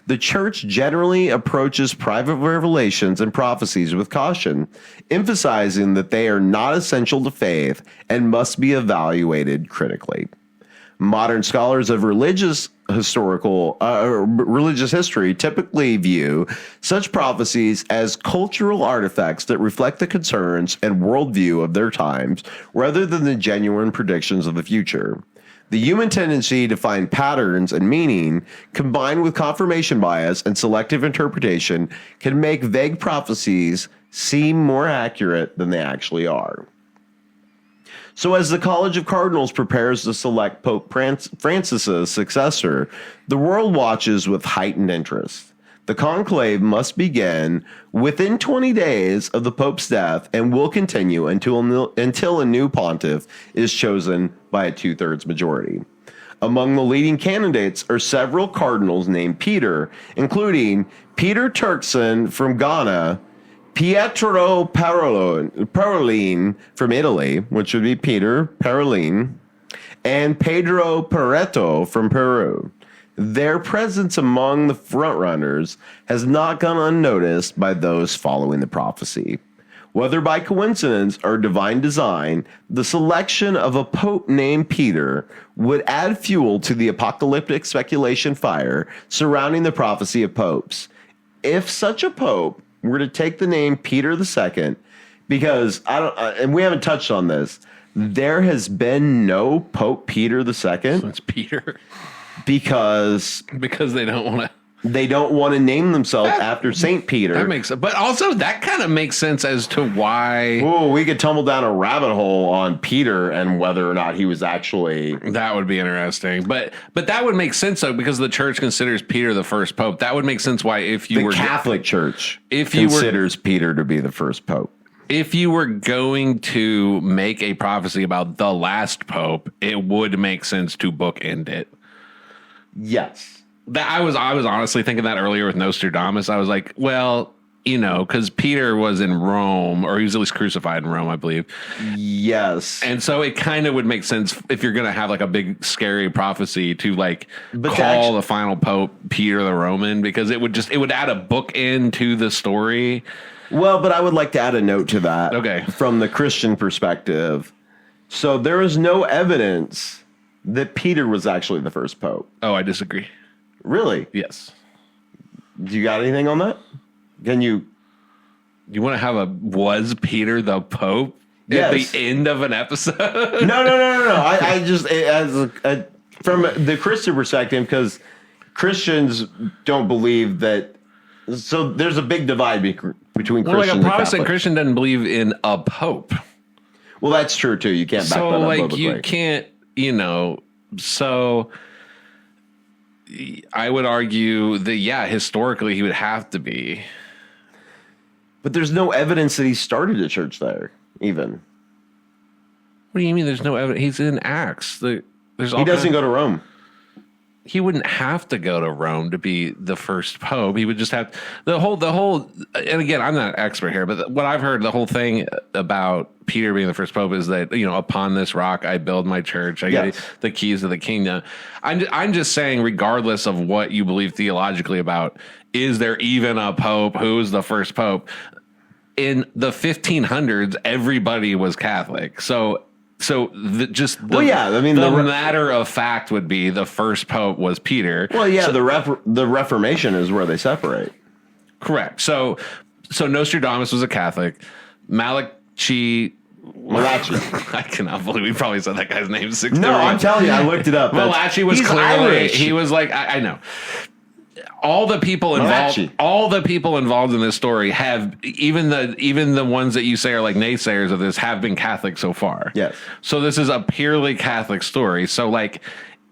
S1: The Church generally approaches private revelations and prophecies with caution, emphasizing that they are not essential to faith and must be evaluated critically. Modern scholars of religious history typically view such prophecies as cultural artifacts that reflect the concerns and worldview of their times rather than the genuine predictions of the future. The human tendency to find patterns and meaning, combined with confirmation bias and selective interpretation, can make vague prophecies seem more accurate than they actually are. So as the College of Cardinals prepares to select Pope Francis's successor, the world watches with heightened interest. The conclave must begin within 20 days of the Pope's death and will continue until a new pontiff is chosen by a 2/3 majority. Among the leading candidates are several cardinals named Peter, including Peter Turkson from Ghana, Pietro Parolin from Italy, which would be Peter Parolin, and Pedro Pareto from Peru. Their presence among the frontrunners has not gone unnoticed by those following the prophecy. Whether by coincidence or divine design, the selection of a pope named Peter would add fuel to the apocalyptic speculation fire surrounding the prophecy of popes. If such a pope were to take the name Peter II, because and we haven't touched on this, there has been no Pope Peter II.
S3: So it's Peter.
S1: Because
S3: they don't
S1: want to name themselves after Saint Peter.
S3: That makes sense. But also that kind of makes sense as to why.
S1: Oh, we could tumble down a rabbit hole on Peter and whether or not he was actually.
S3: That would be interesting. But that would make sense though, because the church considers Peter the first pope. That would make sense why
S1: the Catholic Church considers Peter to be the first pope.
S3: If you were going to make a prophecy about the last pope, it would make sense to bookend it.
S1: Yes.
S3: I was honestly thinking that earlier with Nostradamus. I was like, well, because Peter was in Rome, or he was at least crucified in Rome, I believe.
S1: Yes.
S3: And so it kind of would make sense if you're going to have like a big scary prophecy to call the final pope Peter the Roman, because it would add a bookend to the story.
S1: Well, but I would like to add a note to that.
S3: Okay.
S1: From the Christian perspective, So there is no evidence that Peter was actually the first pope.
S3: Oh, I disagree.
S1: Really?
S3: Yes.
S1: Do you got anything on that? Can you?
S3: You want to have a was Peter the Pope at
S1: Yes.
S3: the end of an episode?
S1: No. I just from the Christian perspective, because Christians don't believe that. So there's a big divide between
S3: Well, like
S1: Christians
S3: a
S1: and
S3: Protestant
S1: Catholics.
S3: Christian doesn't believe in a Pope.
S1: Well, that's true too. You can't back
S3: So
S1: that up
S3: like
S1: biblically.
S3: you can't, so I would argue that, yeah, historically he would have to be.
S1: But there's no evidence that he started a church there, even.
S3: What do you mean there's no evidence? He's in Acts. There's all
S1: He doesn't
S3: kind-
S1: go to Rome.
S3: He wouldn't have to go to Rome to be the first pope. He would just have the whole. And again, I'm not an expert here, but what I've heard, the whole thing about Peter being the first pope is that, upon this rock I build my church. I
S1: Yes.
S3: get the keys of the kingdom. I'm just saying, regardless of what you believe theologically about, is there even a pope? Who's the first pope? In the 1500s, everybody was Catholic. So
S1: Well, yeah, I mean,
S3: the
S1: the
S3: matter of fact would be the first pope was Peter.
S1: Well, yeah, the Reformation is where they separate.
S3: Correct. So Nostradamus was a Catholic. Malachi. I cannot believe we probably said that guy's name 6
S1: No, I'm telling you, I looked it up.
S3: Malachi was
S1: He's
S3: clearly
S1: Irish.
S3: he was like I know. All the people involved, in this story have even the ones that you say are like naysayers of this have been Catholic so far.
S1: Yes.
S3: So this is a purely Catholic story. So like,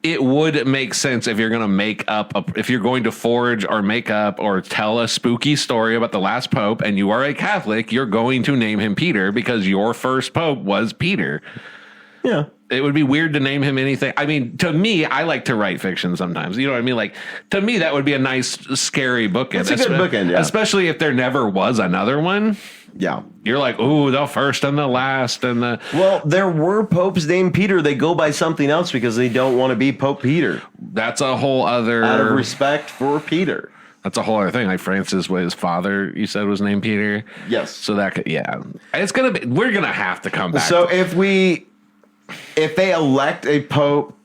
S3: it would make sense if you're going to if you're going to forge or make up or tell a spooky story about the last pope, and you are a Catholic, you're going to name him Peter because your first pope was Peter.
S1: Yeah.
S3: It would be weird to name him anything. I mean, to me, I like to write fiction sometimes. You know what I mean? Like, to me, that would be a nice, scary bookend.
S1: It's a good bookend, yeah.
S3: Especially if there never was another one.
S1: Yeah.
S3: You're like, ooh, the first and the last and the...
S1: Well, there were popes named Peter. They go by something else because they don't want to be Pope Peter.
S3: That's a whole other...
S1: Out of respect for Peter.
S3: That's a whole other thing. Like Francis, his father, you said, was named Peter.
S1: Yes.
S3: So that could, yeah. It's going to be... We're going to have to come back.
S1: So if they elect a pope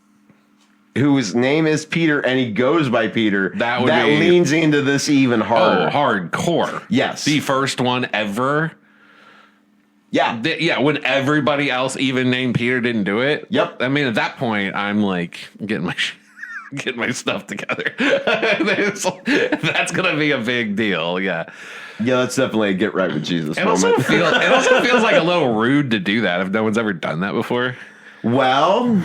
S1: whose name is Peter and he goes by Peter, that leans into this even harder.
S3: Oh, hardcore.
S1: Yes.
S3: The first one ever.
S1: Yeah.
S3: Yeah, when everybody else, even named Peter, didn't do it.
S1: Yep.
S3: I mean, at that point, I'm like getting my stuff together. That's gonna be a big deal. Yeah.
S1: Yeah, that's definitely a get right with Jesus
S3: It
S1: moment.
S3: also feels like a little rude to do that if no one's ever done that before.
S1: Well,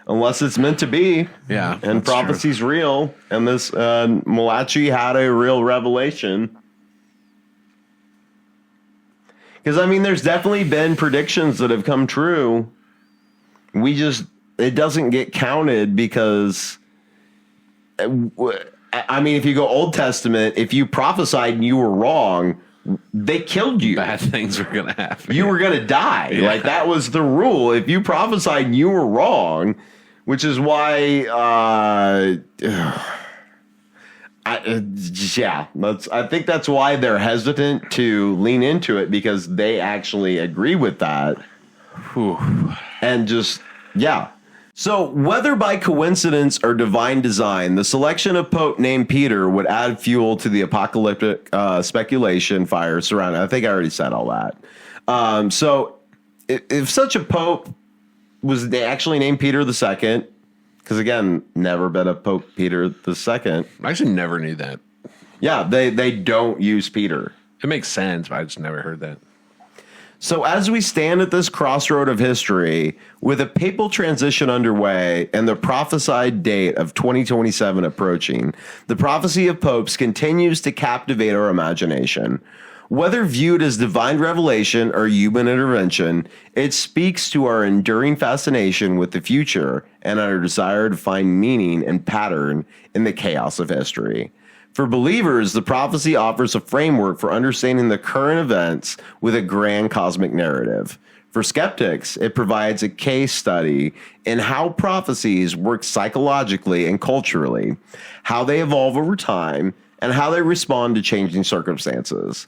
S1: unless it's meant to be.
S3: Yeah.
S1: And prophecy's real. And this Malachi had a real revelation. Because, I mean, there's definitely been predictions that have come true. It doesn't get counted because, I mean, if you go Old Testament, if you prophesied and you were wrong, they killed you.
S3: Bad things were going to happen.
S1: You were going to die.
S3: Yeah.
S1: Like, that was the rule. If you prophesied and you were wrong, which is why, I think that's why they're hesitant to lean into it, because they actually agree with that.
S3: Whew.
S1: And just, yeah. So, whether by coincidence or divine design, the selection of Pope named Peter would add fuel to the apocalyptic speculation fire surrounding. I think I already said all that. So, if such a Pope was actually named Peter II, because again, never been a Pope Peter II.
S3: I actually never knew that.
S1: Yeah, they don't use Peter.
S3: It makes sense, but I just never heard that.
S1: So as we stand at this crossroad of history, with a papal transition underway and the prophesied date of 2027 approaching, the prophecy of popes continues to captivate our imagination. Whether viewed as divine revelation or human intervention, it speaks to our enduring fascination with the future and our desire to find meaning and pattern in the chaos of history. For believers, the prophecy offers a framework for understanding the current events with a grand cosmic narrative. For skeptics, it provides a case study in how prophecies work psychologically and culturally, how they evolve over time, and how they respond to changing circumstances.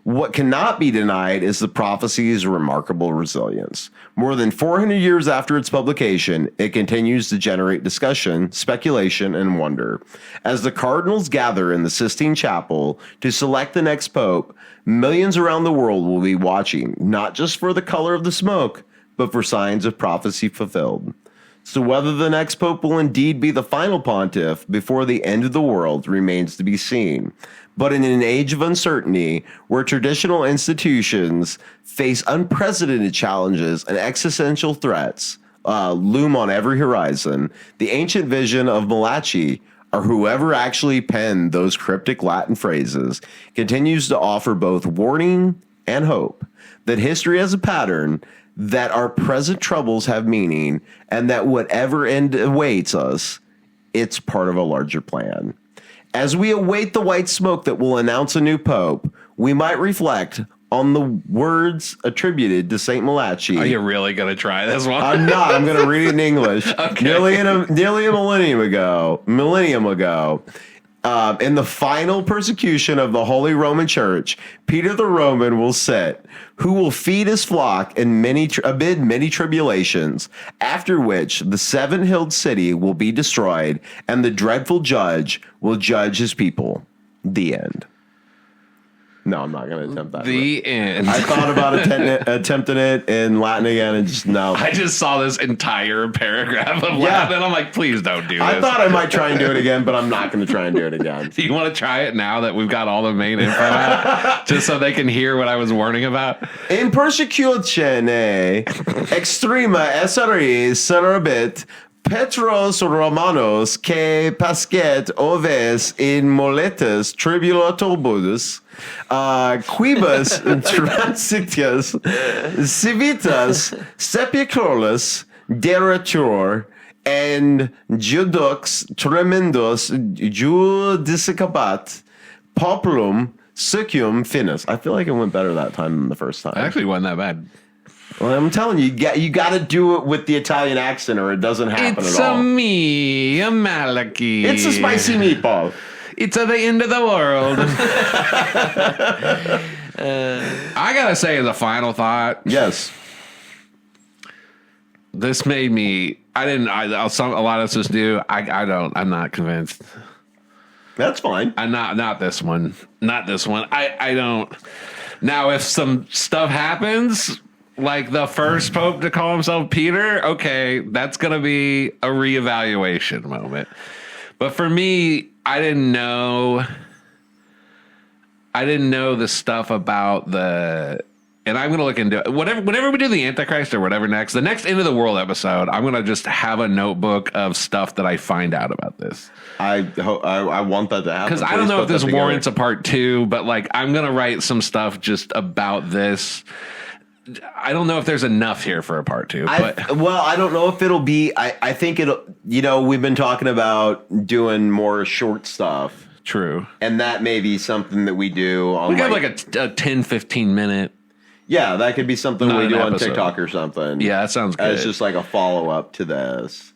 S1: What cannot be denied is the prophecy's remarkable resilience. More than 400 years after its publication, it continues to generate discussion, speculation, and wonder. As the cardinals gather in the Sistine Chapel to select the next pope, millions around the world will be watching, not just for the color of the smoke, but for signs of prophecy fulfilled. So whether the next pope will indeed be the final pontiff before the end of the world remains to be seen. But in an age of uncertainty, where traditional institutions face unprecedented challenges and existential threats loom on every horizon, the ancient vision of Malachi, or whoever actually penned those cryptic Latin phrases, continues to offer both warning and hope that history has a pattern, that our present troubles have meaning, and that whatever end awaits us, it's part of a larger plan. As we await the white smoke that will announce a new pope, we might reflect on the words attributed to Saint Malachi.
S3: Are you really going to try this one?
S1: I'm not. I'm going to read it in English.
S3: Okay.
S1: Nearly a millennium ago, in the final persecution of the Holy Roman Church, Peter the Roman will sit, who will feed his flock amid many tribulations, after which the seven-hilled city will be destroyed, and the dreadful judge will judge his people. The end. No, I'm not going to attempt that.
S3: The end.
S1: I thought about attempting it in Latin again, and just no.
S3: I just saw this entire paragraph of Latin, and I'm like, please don't do this.
S1: I thought I might try and do it again, but I'm not going to try and do it again.
S3: Do you want to try it now that we've got all the main info out, just so they can hear what I was warning about?
S1: In persecutione extrema essere serabit Petros Romanos que pascet oves in moletes tribulatobus quibus transitias civitas sepulchrolis deratur and judux tremendus judicabat populum succum finis. I feel like it went better that time than the first time.
S3: It actually wasn't that bad.
S1: Well, I'm telling you, you got to do it with the Italian accent, or it doesn't happen
S3: It's
S1: at all.
S3: me, a Malachi.
S1: It's a spicy meatball.
S3: It's at the end of the world. I gotta say, as a final thought,
S1: Yes.
S3: this made me. A lot of us just do. I'm not convinced.
S1: That's fine.
S3: I'm not this one. Not this one. I don't. Now, if some stuff happens, like the first pope to call himself Peter, okay, that's going to be a reevaluation moment. But for me, I didn't know the stuff about the, and I'm going to look into it. Whenever we do the Antichrist or whatever next, the next End of the World episode, I'm going to just have a notebook of stuff that I find out about this.
S1: I want that to happen.
S3: Because I don't know if this warrants a part 2, but like I'm going to write some stuff just about this. I don't know if there's enough here for a part 2. But
S1: I don't know if it'll be. I think it'll. We've been talking about doing more short stuff.
S3: True.
S1: And that may be something that we do on.
S3: We got like a 10, 15 minute.
S1: Yeah, that could be something
S3: Not
S1: we
S3: an
S1: do on
S3: episode.
S1: TikTok or something.
S3: Yeah, that sounds good.
S1: It's just like a follow up to this.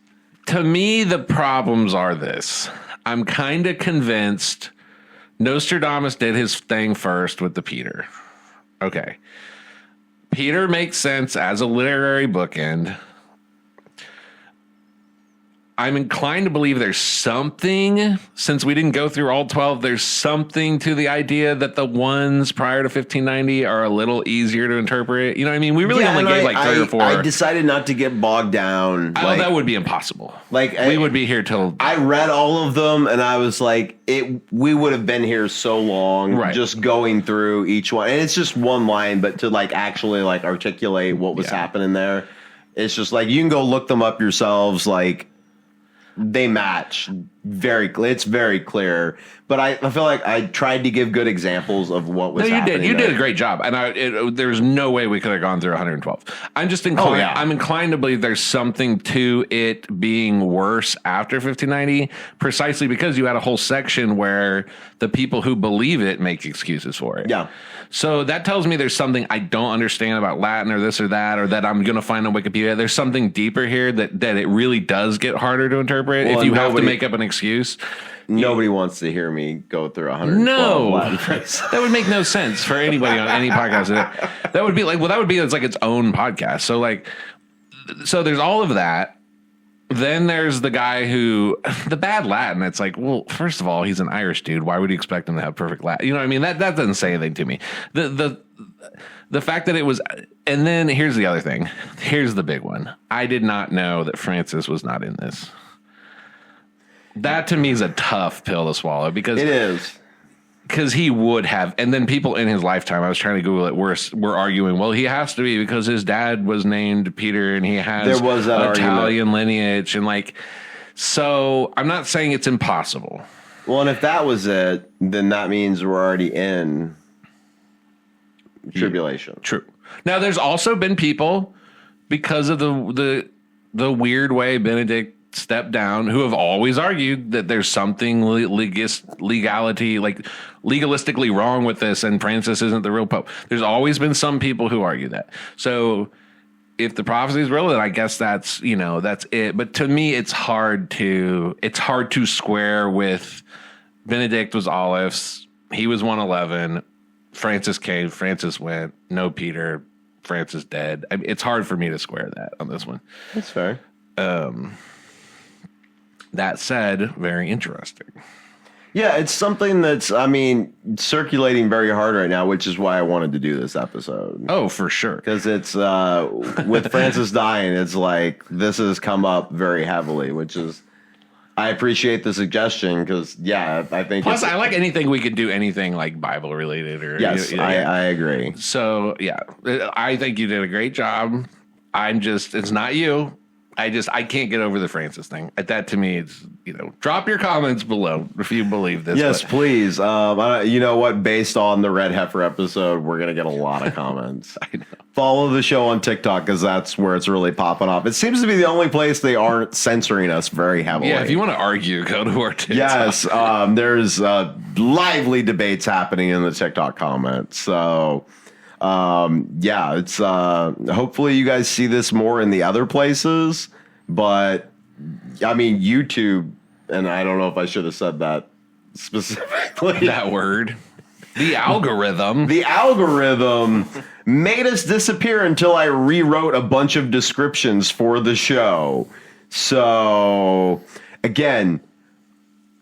S3: To me, the problems are this. I'm kind of convinced Nostradamus did his thing first with the Peter. Okay. Peter makes sense as a literary bookend. I'm inclined to believe there's something, since we didn't go through all 12, there's something to the idea that the ones prior to 1590 are a little easier to interpret. You know what I mean? We really only gave like 3 or 4.
S1: I decided not to get bogged down.
S3: That would be impossible. We would be here till...
S1: I read all of them, and I was like, we would have been here so long,
S3: right,
S1: just going through each one. And it's just one line, but to like actually like articulate what was happening there, it's just like, you can go look them up yourselves, like... They match it's very clear, but I feel like I tried to give good examples of what was happening.
S3: You did a great job, and there's no way we could have gone through 112. I'm just inclined. I'm inclined to believe there's something to it being worse after 1590, precisely because you had a whole section where the people who believe it make excuses for it.
S1: Yeah.
S3: So that tells me there's something I don't understand about Latin or this or that, or that I'm going to find on Wikipedia. There's something deeper here that it really does get harder to interpret. interpret.
S1: Well,
S3: if you have to
S1: nobody-
S3: make up an excuse,
S1: Nobody wants to hear me go through 112
S3: no,
S1: Latin phrases.
S3: that would make no sense for anybody on any podcast. That would be like, well, that would be, it's like its own podcast. So like, so there's all of that. Then there's the guy who, the bad Latin. It's like, well, first of all, he's an Irish dude. Why would you expect him to have perfect Latin? You know what I mean? That doesn't say anything to me. The fact that it was, and then here's the other thing. Here's the big one. I did not know that Francis was not in this. That to me is a tough pill to swallow because
S1: It is.
S3: Because he would have, and then people in his lifetime, I was trying to Google it, were arguing, well, he has to be because his dad was named Peter and he has
S1: There was that
S3: Italian lineage. And like, so I'm not saying it's impossible.
S1: Well, and if that was it, then that means we're already in tribulation.
S3: True. Now, there's also been people, because of the weird way Benedict stepped down, who have always argued that there's something legalistically wrong with this, and Francis isn't the real pope. There's always been some people who argue that. So if the prophecy is real, then I guess that's it. But to me, it's hard to square with Benedict was Olives, he was 111, Francis came, Francis went, no Peter, Francis dead. I mean, it's hard for me to square that on this one.
S1: That's fair.
S3: That said, very interesting.
S1: Yeah, it's something that's, circulating very hard right now, which is why I wanted to do this episode.
S3: Oh, for sure.
S1: Because it's, with Francis dying, it's like, this has come up very heavily, which is, I appreciate the suggestion because, yeah, I think.
S3: Plus, I like anything we could do, anything like Bible related or.
S1: Yes, I agree.
S3: So, yeah, I think you did a great job. It's not you. I can't get over the Francis thing. That to me, it's, drop your comments below if you believe this.
S1: Yes, please. You know what? Based on the Red Heifer episode, we're going to get a lot of comments.
S3: I know.
S1: Follow the show on TikTok because that's where it's really popping off. It seems to be the only place they aren't censoring us very heavily.
S3: Yeah, if you want to argue, go to our TikTok.
S1: Yes, there's lively debates happening in the TikTok comments. So, yeah, it's hopefully you guys see this more in the other places. But, YouTube, and I don't know if I should have said that specifically.
S3: That word. The algorithm.
S1: The algorithm made us disappear until I rewrote a bunch of descriptions for the show. So, again,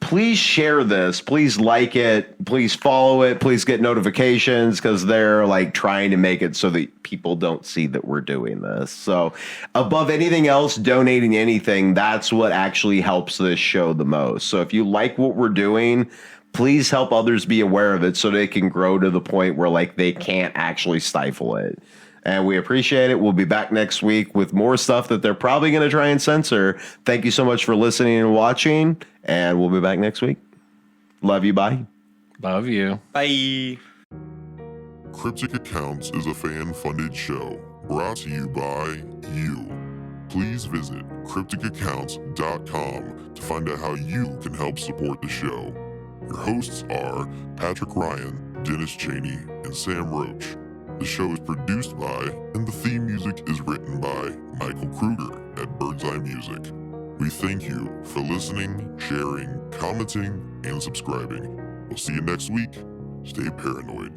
S1: please share this. Please like it. Please follow it. Please get notifications because they're like trying to make it so that people don't see that we're doing this. So, above anything else, donating anything, that's what actually helps this show the most. So, if you like what we're doing, please help others be aware of it so they can grow to the point where like they can't actually stifle it. And we appreciate it. We'll be back next week with more stuff that they're probably going to try and censor. Thank you so much for listening and watching. And we'll be back next week. Love you. Bye.
S3: Love you.
S4: Bye.
S2: Cryptic Accounts is a fan-funded show brought to you by you. Please visit crypticaccounts.com to find out how you can help support the show. Your hosts are Patrick Ryan, Dennis Cheney, and Sam Roach. The show is produced by, and the theme music is written by, Michael Kruger at Birdseye Music. We thank you for listening, sharing, commenting, and subscribing. We'll see you next week. Stay paranoid.